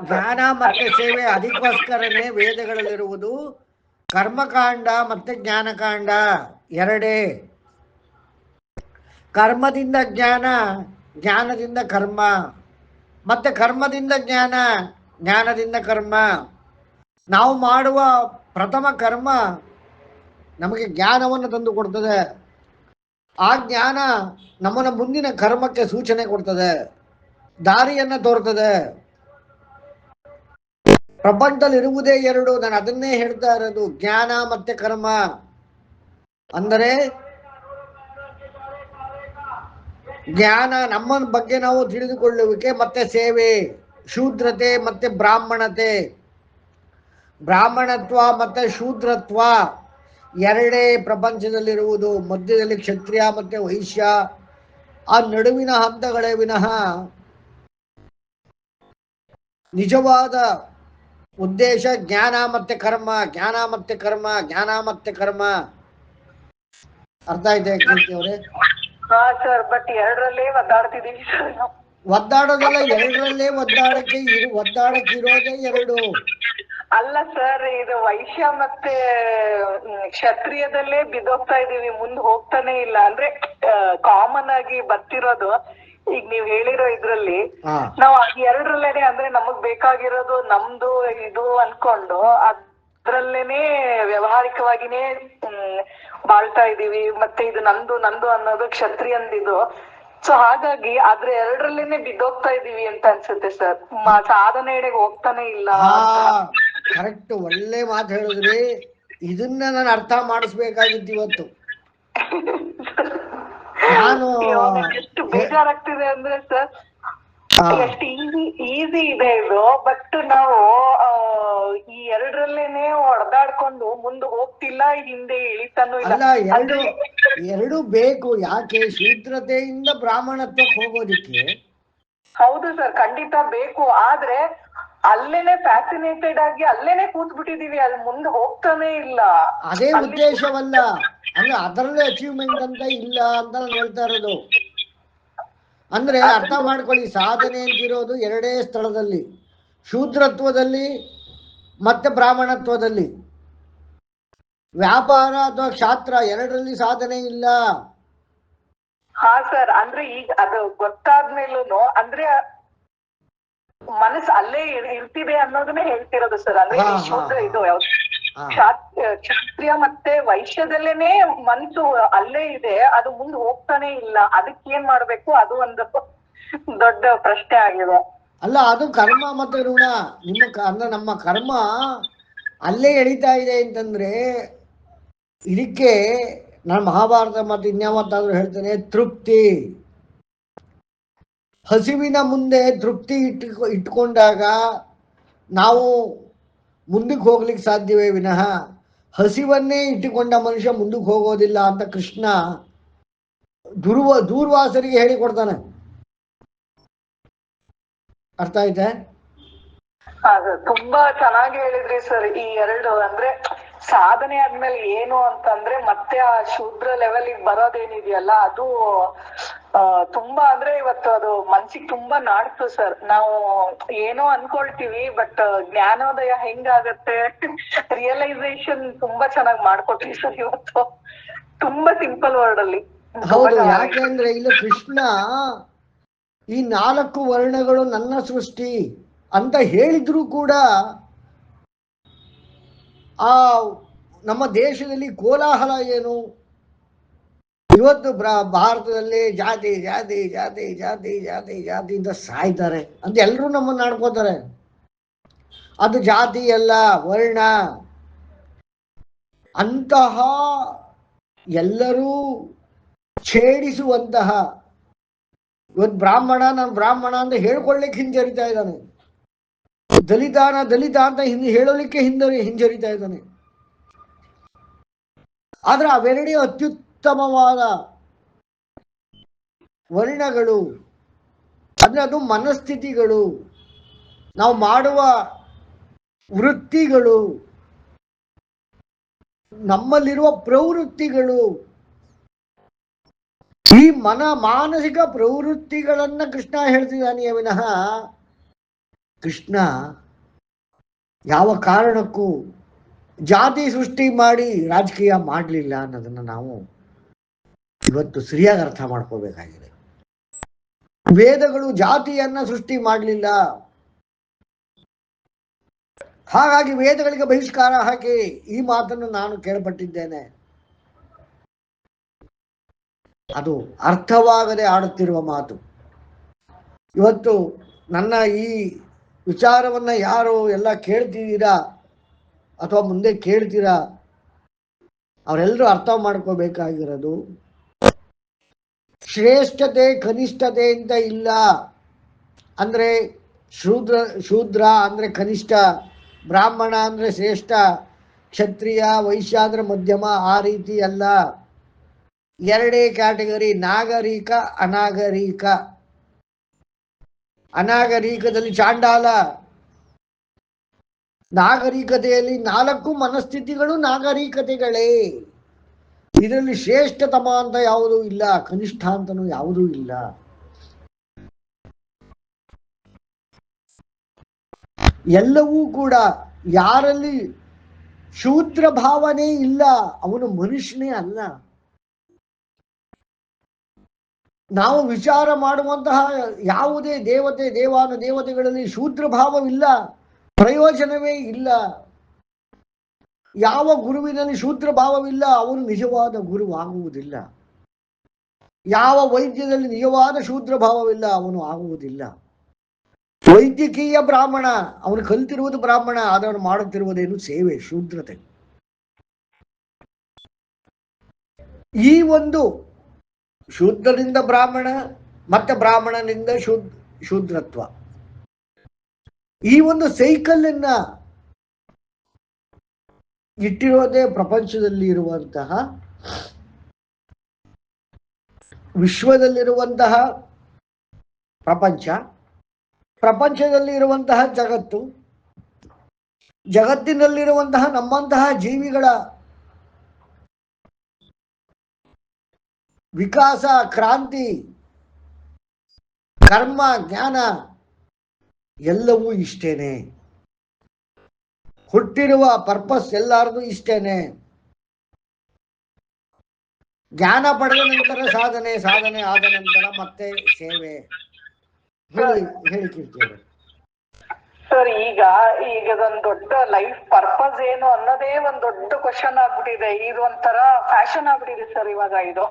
ಜ್ಞಾನ ಮತ್ತೆ ಸೇವೆ, ಅದಕ್ಕೋಸ್ಕರನೇ ವೇದಗಳಲ್ಲಿರುವುದು ಕರ್ಮಕಾಂಡ ಮತ್ತೆ ಜ್ಞಾನಕಾಂಡ ಎರಡೇ. ಕರ್ಮದಿಂದ ಜ್ಞಾನ, ಜ್ಞಾನದಿಂದ ಕರ್ಮ, ಮತ್ತೆ ಕರ್ಮದಿಂದ ಜ್ಞಾನ, ಜ್ಞಾನದಿಂದ ಕರ್ಮ. ನಾವು ಮಾಡುವ ಪ್ರಥಮ ಕರ್ಮ ನಮಗೆ ಜ್ಞಾನವನ್ನು ತಂದು ಕೊಡ್ತದೆ. ಆ ಜ್ಞಾನ ನಮ್ಮನ್ನ ಮುಂದಿನ ಕರ್ಮಕ್ಕೆ ಸೂಚನೆ ಕೊಡ್ತದೆ, ದಾರಿಯನ್ನ ತೋರ್ತದೆ. ಪ್ರಪಂಚದಲ್ಲಿ ಇರುವುದೇ ಎರಡು, ನಾನು ಅದನ್ನೇ ಹೇಳ್ತಾ ಇರೋದು, ಜ್ಞಾನ ಮತ್ತೆ ಕರ್ಮ. ಅಂದರೆ ಜ್ಞಾನ, ನಮ್ಮ ಬಗ್ಗೆ ನಾವು ತಿಳಿದುಕೊಳ್ಳುವಿಕೆ, ಮತ್ತೆ ಸೇವೆ, ಶೂದ್ರತೆ ಮತ್ತೆ ಬ್ರಾಹ್ಮಣತೆ. ಬ್ರಾಹ್ಮಣತ್ವ ಮತ್ತೆ ಶೂದ್ರತ್ವ ಎರಡೇ ಪ್ರಪಂಚದಲ್ಲಿರುವುದು. ಮಧ್ಯದಲ್ಲಿ ಕ್ಷತ್ರಿಯ ಮತ್ತೆ ವೈಶ್ಯ, ಆ ನಡುವಿನ ಹಂತಗಳೇ ವಿನಃ ನಿಜವಾದ ಉದ್ದೇಶ ಜ್ಞಾನ ಮತ್ತೆ ಕರ್ಮ, ಜ್ಞಾನ ಮತ್ತೆ ಕರ್ಮ, ಜ್ಞಾನ ಮತ್ತೆ ಕರ್ಮ. ಅರ್ಥ ಆಯ್ತಾ ಕೀರ್ತಿ ಅವರೇ? ಹಾ ಸರ್, ಬಟ್ ಎರಡರಲ್ಲೇ ಒದ್ದಾಡ್ತಿದೀವಿ ಸರ್. ಒದ್ದಾಡೋದಲ್ಲ, ಎರಡರಲ್ಲೇ ಒದ್ದಾಡಕ್ಕಿರೋದೇ ಎರಡು. ಅಲ್ಲ ಸರ್, ಇದು ವೈಶ್ಯ ಮತ್ತೆ ಕ್ಷತ್ರಿಯದಲ್ಲೇ ಬಿದ್ದೋಗ್ತಾ ಇದೀವಿ, ಮುಂದೆ ಹೋಗ್ತಾನೆ ಇಲ್ಲ. ಅಂದ್ರೆ ಕಾಮನ್ ಆಗಿ ಬರ್ತಿರೋದು ಈಗ ನೀವ್ ಹೇಳಿರೋ ಇದ್ರಲ್ಲಿ ನಾವ್ ಎರಡರಲ್ಲೇನೆ, ಅಂದ್ರೆ ನಮಗ್ ಬೇಕಾಗಿರೋದು ನಮ್ದು ಇದು ಅನ್ಕೊಂಡು ಅದ್ರಲ್ಲೇನೆ ವ್ಯವಹಾರಿಕವಾಗಿನೇ ಬಾಳ್ತಾ ಇದೀವಿ. ಮತ್ತೆ ಇದು ನಂದು ಅನ್ನೋದು ಕ್ಷತ್ರಿಯಂದಿದು. ಸೊ ಹಾಗಾಗಿ ಅದ್ರ ಎರಡರಲ್ಲೇನೆ ಬಿದ್ದೋಗ್ತಾ ಇದೀವಿ ಅಂತ ಅನ್ಸುತ್ತೆ ಸರ್. ಸಾಧನೆ ಎಡೆಗೆ ಹೋಗ್ತಾನೆ ಇಲ್ಲ. ಕರೆಕ್ಟ್, ಒಳ್ಳೆ ಮಾತು ಹೇಳಿದ್ರಿ. ಇದನ್ನ ನಾನು ಅರ್ಥ ಮಾಡಿಸ್ಬೇಕಾಗಿತ್ತು ಇವತ್ತು. ನಾನು ಎಷ್ಟು ಬೇಜಾರಾಗ್ತಿದೆ ಅಂದ್ರೆ ಸರ್, ಎಷ್ಟು ಈಸಿ ಇದೆ ಇದು. ಬಟ್ ನಾವು ಈ ಎರಡರಲ್ಲೇನೆ ಹೊಡೆದಾಡ್ಕೊಂಡು ಮುಂದೆ ಹೋಗ್ತಿಲ್ಲ, ಹಿಂದೆ ಇಳಿತಾನು ಇಲ್ಲ. ಅಲ್ಲ, ಎರಡು ಬೇಕು. ಯಾಕೆ? ಶೂದ್ರತೆಯಿಂದ ಬ್ರಾಹ್ಮಣತ್ವಕ್ಕೆ ಹೋಗೋದಿಕ್ಕೆ. ಹೌದು ಸರ್, ಖಂಡಿತ ಬೇಕು. ಆದ್ರೆ ಅಲ್ಲೇನೆ ಫ್ಯಾಸಿನೇಟೆಡ್ ಆಗಿ ಅಲ್ಲೇನೆ ಕೂತ್ ಬಿಟ್ಟಿದೀವಿ, ಅಲ್ಲಿ ಮುಂದೆ ಹೋಗ್ತಾನೆ ಇಲ್ಲ. ಅದೇ ಉದ್ದೇಶವಲ್ಲ, ಅಂದ್ರೆ ಅದರಲ್ಲೇ ಅಚೀವ್ಮೆಂಟ್ ಅಂತ ಇಲ್ಲ ಅಂತ ನಾನು ಹೇಳ್ತಾ ಇರೋದು. ಅಂದ್ರೆ ಅರ್ಥ ಮಾಡ್ಕೊಳ್ಳಿ, ಸಾಧನೆ ಅಂತಿರೋದು ಎರಡೇ ಸ್ಥಳದಲ್ಲಿ, ಶೂದ್ರತ್ವದಲ್ಲಿ ಮತ್ತೆ ಬ್ರಾಹ್ಮಣತ್ವದಲ್ಲಿ. ವ್ಯಾಪಾರ ಅಥವಾ ಕ್ಷಾತ್ರ ಎರಡರಲ್ಲಿ ಸಾಧನೆ ಇಲ್ಲ. ಹಾ ಸರ್, ಅಂದ್ರೆ ಈಗ ಅದು ಗೊತ್ತಾದ್ಮೇಲೂ ಅಂದ್ರೆ ಮನಸ್ಸು ಅಲ್ಲೇ ಇರ್ತಿದೆ ಅನ್ನೋದನ್ನೇ ಹೇಳ್ತಿರೋದು ಸರ್. ಅಂದ್ರೆ ಶೂದ್ರ ಇದು ಕ್ಷತ್ರಿಯ ಮತ್ತೆ ವೈಶ್ಯದಲ್ಲೇನೆ ಮನ್ಸು ಅಲ್ಲೇ ಇದೆ, ಅದು ಮುಂದೆ ಹೋಗ್ತಾನೆ ಇಲ್ಲ. ಅದಕ್ಕೆ ಏನ್ ಮಾಡ್ಬೇಕು, ಅದು ಒಂದು ದೊಡ್ಡ ಪ್ರಶ್ನೆ ಆಗಿದೆ. ಅಲ್ಲ, ಅದು ಕರ್ಮ ಮತ್ತೆ ಋಣ. ಅಂದ್ರೆ ನಮ್ಮ ಕರ್ಮ ಅಲ್ಲೇ ಎಳಿತಾ ಇದೆ ಅಂತಂದ್ರೆ, ಇದಕ್ಕೆ ನಾನು ಮಹಾಭಾರತ ಮತ್ತು ಇನ್ಯಾವತ್ತಾದ್ರೂ ಹೇಳ್ತೇನೆ, ತೃಪ್ತಿ. ಹಸಿವಿನ ಮುಂದೆ ತೃಪ್ತಿ ಇಟ್ಕೊಂಡಾಗ ನಾವು ಮುಂದಕ್ಕೆ ಹೋಗ್ಲಿಕ್ಕೆ ಸಾಧ್ಯವೇ ವಿನಃ ಹಸಿವನ್ನೇ ಇಟ್ಟುಕೊಂಡ ಮನುಷ್ಯ ಮುಂದಕ್ಕೆ ಹೋಗೋದಿಲ್ಲ ಅಂತ ಕೃಷ್ಣ ದೂರ್ವಾಸರಿಗೆ ಹೇಳಿಕೊಡ್ತಾನೆ. ಅರ್ಥ ಆಯ್ತಾ? ತುಂಬಾ ಚೆನ್ನಾಗಿ ಹೇಳಿದ್ರಿ ಸರ್. ಈ ಎರಡು ಅಂದ್ರೆ ಸಾಧನೆ ಆದ್ಮೇಲೆ ಏನು ಅಂತಂದ್ರೆ ಮತ್ತೆ ಆ ಶೂದ್ರ ಲೆವೆಲ್ ಬರೋದೇನಿದೆಯಲ್ಲ, ಅದು ತುಂಬಾ ಅಂದ್ರೆ ಇವತ್ತು ಅದು ಮನ್ಸಿಗೆ ತುಂಬಾ ನಾಡ್ತು ಸರ್. ನಾವು ಏನೋ ಅನ್ಕೊಳ್ತೀವಿ, ಬಟ್ ಜ್ಞಾನೋದಯ ಹೆಂಗಾಗತ್ತೆ, ರಿಯಲೈಸೇಷನ್ ತುಂಬಾ ಚೆನ್ನಾಗಿ ಮಾಡ್ಕೊಟ್ರಿ ಸರ್ ಇವತ್ತು, ತುಂಬಾ ಸಿಂಪಲ್ ವರ್ಡ್ ಅಲ್ಲಿ. ಹೌದು, ಯಾಕೆಂದ್ರೆ ಇಲ್ಲಿ ಕೃಷ್ಣ ಈ 4 ವರ್ಣಗಳು ನನ್ನ ಸೃಷ್ಟಿ ಅಂತ ಹೇಳಿದ್ರು ಕೂಡ ಆ ನಮ್ಮ ದೇಶದಲ್ಲಿ ಕೋಲಾಹಲ ಏನು? ಇವತ್ತು ಭಾರತದಲ್ಲಿ ಜಾತಿ ಜಾತಿ ಜಾತಿ ಜಾತಿ ಜಾತಿ ಜಾತಿ ಅಂತ ಸಾಯ್ತಾರೆ ಅಂತ ಎಲ್ಲರೂ ನಮ್ಮನ್ನು ಆಡ್ಕೋತಾರೆ. ಅದು ಜಾತಿ ಅಲ್ಲ, ವರ್ಣ. ಅಂತಹ ಎಲ್ಲರೂ ಛೇಡಿಸುವಂತಹ, ಇವತ್ತು ಬ್ರಾಹ್ಮಣ, ನಾನು ಬ್ರಾಹ್ಮಣ ಅಂತ ಹೇಳ್ಕೊಳ್ಳಿಕ್ಕೆ ಹಿಂಜರಿತಾ ಇದ್ದಾನೆ. ದಲಿತ ಅಂತ ಹೇಳಲಿಕ್ಕೆ ಹಿಂಜರಿತಾ ಇದ್ದಾನೆ. ಆದ್ರೆ ಅವೆರಡೇ ಅತ್ಯುತ್ತಮವಾದ ವರ್ಣಗಳು. ಅಂದ್ರೆ ಅದು ಮನಸ್ಥಿತಿಗಳು, ನಾವು ಮಾಡುವ ವೃತ್ತಿಗಳು, ನಮ್ಮಲ್ಲಿರುವ ಪ್ರವೃತ್ತಿಗಳು. ಈ ಮಾನಸಿಕ ಪ್ರವೃತ್ತಿಗಳನ್ನ ಕೃಷ್ಣ ಹೇಳ್ತಿದ್ದಾನೆ ವಿನಃ ಕೃಷ್ಣ ಯಾವ ಕಾರಣಕ್ಕೂ ಜಾತಿ ಸೃಷ್ಟಿ ಮಾಡಿ ರಾಜಕೀಯ ಮಾಡಲಿಲ್ಲ ಅನ್ನೋದನ್ನ ನಾವು ಇವತ್ತು ಸರಿಯಾಗಿ ಅರ್ಥ ಮಾಡ್ಕೋಬೇಕಾಗಿದೆ. ವೇದಗಳು ಜಾತಿಯನ್ನ ಸೃಷ್ಟಿ ಮಾಡಲಿಲ್ಲ. ಹಾಗಾಗಿ ವೇದಗಳಿಗೆ ಬಹಿಷ್ಕಾರ ಹಾಕಿ ಈ ಮಾತನ್ನು ನಾನು ಕೇಳಪಟ್ಟಿದ್ದೇನೆ. ಅದು ಅರ್ಥವಾಗದೆ ಆಡುತ್ತಿರುವ ಮಾತು. ಇವತ್ತು ನನ್ನ ಈ ವಿಚಾರವನ್ನ ಯಾರು ಎಲ್ಲ ಕೇಳ್ತಿದ್ದೀರಾ ಅಥವಾ ಮುಂದೆ ಕೇಳ್ತೀರಾ, ಅವರೆಲ್ಲರೂ ಅರ್ಥ ಮಾಡ್ಕೋಬೇಕಾಗಿರೋದು ಶ್ರೇಷ್ಠತೆ ಕನಿಷ್ಠತೆ ಅಂತ ಇಲ್ಲ. ಅಂದ್ರೆ ಶೂದ್ರ ಅಂದ್ರೆ ಕನಿಷ್ಠ, ಬ್ರಾಹ್ಮಣ ಅಂದ್ರೆ ಶ್ರೇಷ್ಠ, ಕ್ಷತ್ರಿಯ ವೈಶ್ಯ ಅಂದ್ರೆ ಮಧ್ಯಮ, ಆ ರೀತಿ ಅಲ್ಲ. ಎರಡೇ ಕ್ಯಾಟಗರಿ, ನಾಗರಿಕ ಅನಾಗರಿಕ. ಅನಾಗರಿಕದಲ್ಲಿ ಚಾಂಡಾಲ, ನಾಗರಿಕತೆಯಲ್ಲಿ 4 ಮನಸ್ಥಿತಿಗಳು ನಾಗರಿಕತೆಗಳೇ. ಇದರಲ್ಲಿ ಶ್ರೇಷ್ಠತಮ ಅಂತ ಯಾವುದೂ ಇಲ್ಲ, ಕನಿಷ್ಠ ಅಂತನೂ ಯಾವುದೂ ಇಲ್ಲ. ಎಲ್ಲವೂ ಕೂಡ ಯಾರಲ್ಲಿ ಶೂದ್ರ ಭಾವನೆ ಇಲ್ಲ ಅವನು ಮನುಷ್ಯನೇ ಅಲ್ಲ. ನಾವು ವಿಚಾರ ಮಾಡುವಂತಹ ಯಾವುದೇ ದೇವತೆಗಳಲ್ಲಿ ಶೂದ್ರ ಭಾವವಿಲ್ಲ, ಪ್ರಯೋಜನವೇ ಇಲ್ಲ. ಯಾವ ಗುರುವಿನಲ್ಲಿ ಶೂದ್ರ ಭಾವವಿಲ್ಲ ಅವನು ನಿಜವಾದ ಗುರುವಾಗುವುದಿಲ್ಲ. ಯಾವ ವೈದ್ಯದಲ್ಲಿ ನಿಜವಾದ ಶೂದ್ರ ಭಾವವಿಲ್ಲ ಅವನು ಆಗುವುದಿಲ್ಲ. ವೈದ್ಯಕೀಯ ಬ್ರಾಹ್ಮಣ, ಅವನು ಕಲಿತಿರುವುದು ಬ್ರಾಹ್ಮಣ, ಅದನ್ನು ಮಾಡುತ್ತಿರುವುದೇನು ಸೇವೆ, ಶೂದ್ರತೆ. ಈ ಒಂದು ಶೂದ್ರನಿಂದ ಬ್ರಾಹ್ಮಣ, ಮತ್ತೆ ಬ್ರಾಹ್ಮಣನಿಂದ ಶೂದ್ರತ್ವ. ಈ ಒಂದು ಸೈಕಲನ್ನ ಇಟ್ಟಿರೋದೇ ಪ್ರಪಂಚದಲ್ಲಿ ಇರುವಂತಹ, ವಿಶ್ವದಲ್ಲಿರುವಂತಹ ಪ್ರಪಂಚ, ಪ್ರಪಂಚದಲ್ಲಿ ಇರುವಂತಹ ಜಗತ್ತು, ಜಗತ್ತಿನಲ್ಲಿರುವಂತಹ ನಮ್ಮಂತಹ ಜೀವಿಗಳ ವಿಕಾಸ, ಕ್ರಾಂತಿ, ಕರ್ಮ, ಜ್ಞಾನ ಎಲ್ಲವೂ ಇಷ್ಟೇನೆ. ಹುಟ್ಟಿರುವ ಪರ್ಪಸ್ ಎಲ್ಲಾರ್ದು ಇಷ್ಟೇನೆ. ಜ್ಞಾನ ಪಡೆದ ನಂತರ ಸಾಧನೆ, ಸಾಧನೆ ಆದ ನಂತರ ಮತ್ತೆ ಸೇವೆ. ಹೇಳಿ ಕೀರ್ತಿ ಸರ್, ಈಗ ಒಂದ್ ದೊಡ್ಡ ಲೈಫ್ ಪರ್ಪಸ್ ಏನು ಅನ್ನೋದೇ ಒಂದ್ ದೊಡ್ಡ ಕ್ವಶನ್ ಆಗ್ಬಿಟ್ಟಿದೆ. ಇದು ಒಂಥರ ಫ್ಯಾಷನ್ ಆಗ್ಬಿಟ್ಟಿದೆ ಸರ್ ಇವಾಗ ಇದು.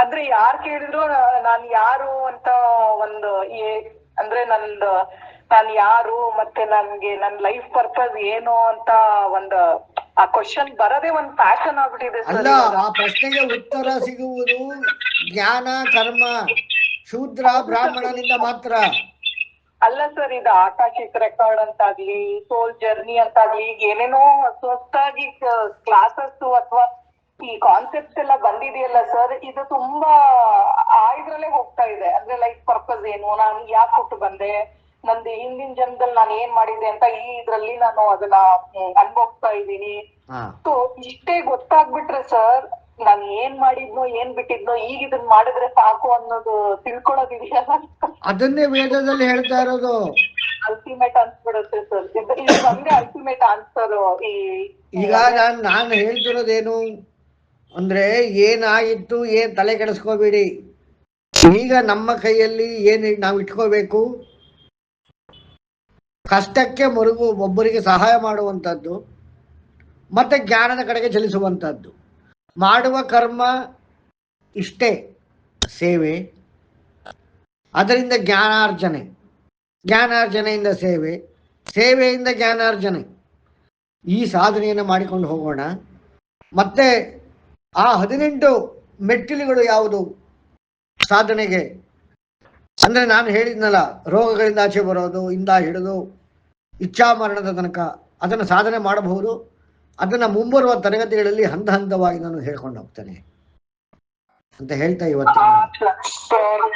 ಅಂದ್ರೆ ಯಾರ್ ಕೇಳಿದ್ರು ನಾನ್ ಯಾರು ಅಂತ ಒಂದು ಅಂದ್ರೆ ನಾನ್ ಯಾರು, ಮತ್ತೆ ನನ್ಗೆ ನನ್ ಲೈಫ್ ಪರ್ಪಸ್ ಏನು ಅಂತ ಒಂದು ಆ ಕ್ವಶನ್ ಬರದೇ ಒಂದ್ ಫ್ಯಾಷನ್ ಆಗ್ಬಿಟ್ಟಿದೆ ಸರ್. ಆ ಪ್ರಶ್ನೆಗೆ ಉತ್ತರ ಸಿಗುವುದು ಜ್ಞಾನ, ಕರ್ಮ, ಶೂದ್ರ ಬ್ರಾಹ್ಮಣನಿಂದ ಮಾತ್ರ ಅಲ್ಲ ಸರ್. ಇದು ಆಕಾಶಿಕ್ ರೆಕಾರ್ಡ್ ಅಂತಾಗ್ಲಿ, ಸೋಲ್ ಜರ್ನಿ ಅಂತಾಗ್ಲಿ, ಈಗ ಏನೇನೋ ಹೊಸದಾಗಿ ಕ್ಲಾಸಸ್ ಅಥವಾ ಈ ಕಾನ್ಸೆಪ್ಟ್ಸ್ ಎಲ್ಲ ಬಂದಿದೆಯಲ್ಲ ಸರ್, ಇದು ತುಂಬಾ ಇದ್ರಲ್ಲೇ ಹೋಗ್ತಾ ಇದೆ. ಅಂದ್ರೆ ಲೈಫ್ ಪರ್ಪಸ್ ಏನು, ನಾನು ಯಾಕೆ ಹುಟ್ಟು ಬಂದೆ, ನಂದು ಹಿಂದಿನ ಜನ್ಮದಲ್ಲಿ ನಾನು ಏನ್ ಮಾಡಿದೆ ಅಂತ ಇದ್ರಲ್ಲಿ ನಾನು ಅದನ್ನ ಅನ್ಭವಿಸ್ತಾ ಇದ್ದೀನಿ. ಸೊ ಇಷ್ಟೇ ಗೊತ್ತಾಗ್ಬಿಟ್ರೆ ಸರ್, ನಾನ್ ಏನ್ ಮಾಡಿದ್ನೋ ಏನ್ ಬಿಟ್ಟಿದ್ನೋ ಈಗ ಇದನ್ನ ಮಾಡಿದ್ರೆ ಸಾಕು ಅನ್ನೋದು ತಿಳ್ಕೊಳ್ಳೋದಿದೆಯಲ್ಲ, ಅದನ್ನೇ ವೇದದಲ್ಲಿ ಹೇಳ್ತಾ ಇರೋದು. ಅಲ್ಟಿಮೇಟ್ ಅನ್ಸ್ಬಿಡುತ್ತೆ ಸರ್. ಇದು ನಮ್ಗೆ ಅಲ್ಟಿಮೇಟ್ ಆನ್ಸರ್. ಈಗ ನಾನು ಹೇಳ್ತಿರೋದೇನು ಅಂದ್ರೆ, ಏನಾಗಿತ್ತು ಏನ್ ತಲೆ ಕೆಡಿಸ್ಕೋಬೇಡಿ. ಈಗ ನಮ್ಮ ಕೈಯಲ್ಲಿ ಏನ್ ನಾವು ಇಟ್ಕೋಬೇಕು, ಕಷ್ಟಕ್ಕೆ ಒಬ್ಬರಿಗೆ ಸಹಾಯ ಮಾಡುವಂಥದ್ದು, ಮತ್ತೆ ಜ್ಞಾನದ ಕಡೆಗೆ ಚಲಿಸುವಂಥದ್ದು. ಮಾಡುವ ಕರ್ಮ ಇಷ್ಟೇ, ಸೇವೆ. ಅದರಿಂದ ಜ್ಞಾನಾರ್ಜನೆ, ಜ್ಞಾನಾರ್ಜನೆಯಿಂದ ಸೇವೆ, ಸೇವೆಯಿಂದ ಜ್ಞಾನಾರ್ಜನೆ. ಈ ಸಾಧನೆಯನ್ನು ಮಾಡಿಕೊಂಡು ಹೋಗೋಣ. ಮತ್ತೆ ಆ 18 ಮೆಟ್ಟಿಲುಗಳು ಯಾವುದು ಸಾಧನೆಗೆ ಅಂದ್ರೆ, ನಾನು ಹೇಳಿದ್ನಲ್ಲ, ರೋಗಗಳಿಂದ ಆಚೆ ಬರೋದು ಇಂದ ಹಿಡಿದು ಇಚ್ಛಾಮರಣದ ತನಕ ಅದನ್ನು ಸಾಧನೆ ಮಾಡಬಹುದು. ಅದನ್ನ ಮುಂಬರುವ ತರಗತಿಗಳಲ್ಲಿ ಹಂತ ಹಂತವಾಗಿ ನಾನು ಹೇಳ್ಕೊಂಡು ಹೋಗ್ತೇನೆ ಅಂತ ಹೇಳ್ತಾ ಇವತ್ತು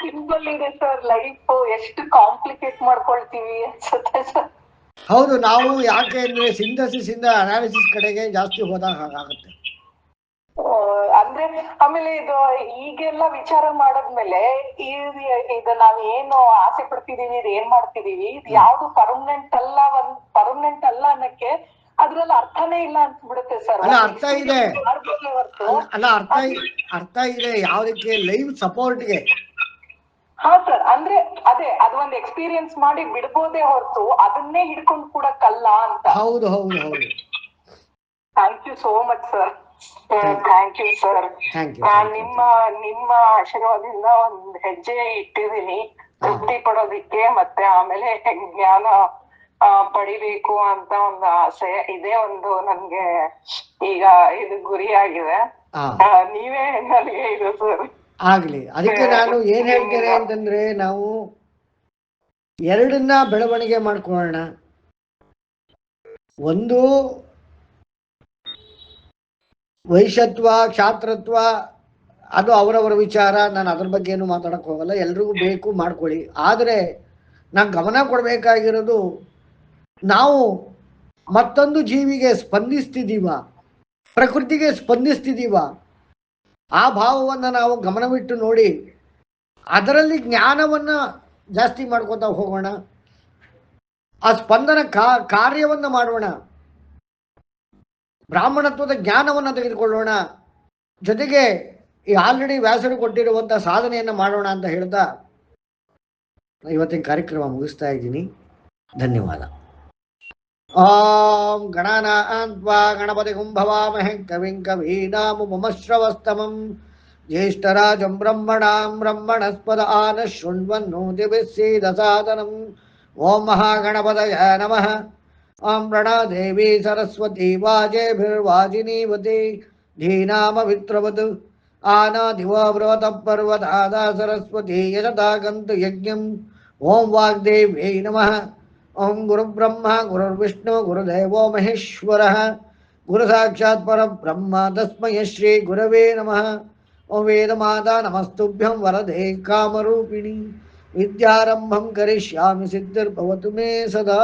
ಸಿಂಪಲ್ ಇದೆ ಸರ್ ಲೈಫ್, ಎಷ್ಟು ಕಾಂಪ್ಲಿಕೇಟ್ ಮಾಡ್ಕೊಳ್ತೀವಿ ಅನ್ಸುತ್ತೆ ಸರ್. ಹೌದು, ನಾವು ಯಾಕೆ ಅಂದ್ರೆ ಸಿಂಥಸಿಸ್ ಇಂದ ಅನಾಲಿಸಿಸ್ ಕಡೆಗೆ ಜಾಸ್ತಿ ಹೋದಾಗ ಹಾಗಾಗುತ್ತೆ. ಅಂದ್ರೆ ಆಮೇಲೆ ಇದು ಈಗೆಲ್ಲ ವಿಚಾರ ಮಾಡದ್ಮೇಲೆ ಇದು ನಾವ್ ಏನು ಆಸೆ ಪಡ್ತಿದೀವಿ, ಇದು ಏನ್ ಮಾಡ್ತಿದೀವಿ, ಇದು ಯಾವ್ದು ಪರ್ಮನೆಂಟ್ ಅಲ್ಲ ಅನ್ನಕ್ಕೆ ಅದ್ರಲ್ಲಿ ಅರ್ಥನೇ ಇಲ್ಲ ಅನ್ಸ್ಬಿಡುತ್ತೆ ಸರ್. ಅರ್ಥ ಇದೆ, ಅರ್ಥ ಇದೆ ಯಾವ್ದಕ್ಕೆ, ಲೈವ್ ಸಪೋರ್ಟ್ಗೆ. ಹಾ ಸರ್, ಅಂದ್ರೆ ಅದು ಒಂದು ಎಕ್ಸ್ಪೀರಿಯನ್ಸ್ ಮಾಡಿ ಬಿಡ್ಬೋದೇ ಹೊರತು ಅದನ್ನೇ ಹಿಡ್ಕೊಂಡು ಕೂಡಕ್ಕಲ್ಲ ಅಂತ. ಹೌದು ಹೌದು ಹೌದು. Thank you so much sir. Thank you sir. ನಿಮ್ಮ ಆಶೀರ್ವಾದದಿಂದ ಒಂದ್ ಹೆಜ್ಜೆ ಇಟ್ಟಿದೀನಿ ತೃಪ್ತಿ ಪಡೋದಿಕ್ಕೆ, ಮತ್ತೆ ಆಮೇಲೆ ಜ್ಞಾನ ಪಡಿಬೇಕು ಅಂತ ಒಂದು ಆಸೆ ಇದೆ. ಒಂದು ನನ್ಗೆ ಈಗ ಇದು ಗುರಿಯಾಗಿದೆ. ನೀವೇ ನನಗೆ ಇದು ಸರ್ ಆಗ್ಲಿ. ಅದಕ್ಕೆ ನಾನು ಏನ್ ಹೇಳ್ತೇನೆ ಅಂತಂದ್ರೆ, ನಾವು ಎರಡನ್ನ ಬೆಳವಣಿಗೆ ಮಾಡ್ಕೊಳ್ಳೋಣ. ಒಂದು ವೈಶ್ಯತ್ವ, ಕ್ಷಾತ್ರತ್ವ, ಅದು ಅವರವರ ವಿಚಾರ, ನಾನು ಅದ್ರ ಬಗ್ಗೆ ಏನು ಮಾತಾಡಕ್ ಹೋಗಲ್ಲ. ಎಲ್ರಿಗೂ ಬೇಕು, ಮಾಡ್ಕೊಳ್ಳಿ. ಆದರೆ ನಾನು ಗಮನ ಕೊಡಬೇಕಾಗಿರೋದು, ನಾವು ಮತ್ತೊಂದು ಜೀವಿಗೆ ಸ್ಪಂದಿಸ್ತಿದ್ದೀವ, ಪ್ರಕೃತಿಗೆ ಸ್ಪಂದಿಸ್ತಿದ್ದೀವ, ಆ ಭಾವವನ್ನು ನಾವು ಗಮನವಿಟ್ಟು ನೋಡಿ ಅದರಲ್ಲಿ ಜ್ಞಾನವನ್ನು ಜಾಸ್ತಿ ಮಾಡ್ಕೊತಾ ಹೋಗೋಣ. ಆ ಸ್ಪಂದನ ಕಾರ್ಯವನ್ನು ಮಾಡೋಣ, ಬ್ರಾಹ್ಮಣತ್ವದ ಜ್ಞಾನವನ್ನು ತೆಗೆದುಕೊಳ್ಳೋಣ, ಜೊತೆಗೆ ಈ ಆಲ್ರೆಡಿ ವ್ಯಾಸರು ಕೊಟ್ಟಿರುವಂಥ ಸಾಧನೆಯನ್ನು ಮಾಡೋಣ ಅಂತ ಹೇಳ್ತಾ ಇವತ್ತಿನ ಕಾರ್ಯಕ್ರಮ ಮುಗಿಸ್ತಾ ಇದ್ದೀನಿ. ಧನ್ಯವಾದ. ಓಂ ಗಣಾನಾನ್ವಾ ಗಣಪತಿ ಕುಂಭವಾಮಹೆ ಕವಿಂ ಕವೀನಾಮುಪಮಶ್ರವಸ್ತಮಂ ಜ್ಯೇಷ್ಠರಾಜಂ ಬ್ರಹ್ಮಣಾಂ ಬ್ರಹ್ಮಣಸ್ಪದ ಆನ ಶೃಣ್ವನ್ನೋತಿಭಿಸ್ಸೀದಸಾದನಂ. ಓಂ ಮಹಾಗಣಪತಯ ನಮಃ. ಓಂ ಪ್ರಣಾದೇವಿ ಸರಸ್ವತಿ ವಾಜೇಭಿರ್ವಾಜಿನೀವತಿ ಧೀನಾಮ ವಿತ್ರವತ್ आनादिवो ब्रवतः पर्वतादा सरस्वती यजता गन्तु यज्ञम् ओं वाग्देव्यै नमः। ओं गुरुब्रह्मा गुरुर्विष्णु गुरुदेवो महेश्वरः गुरुसाक्षात् परब्रह्म तस्मै श्री गुरवे नमः। ओं वेदमाता नमस्तुभ्यं वरदे कामरूपिणी विद्यारम्भं करिष्यामि सिद्धिर्भवतु मे सदा।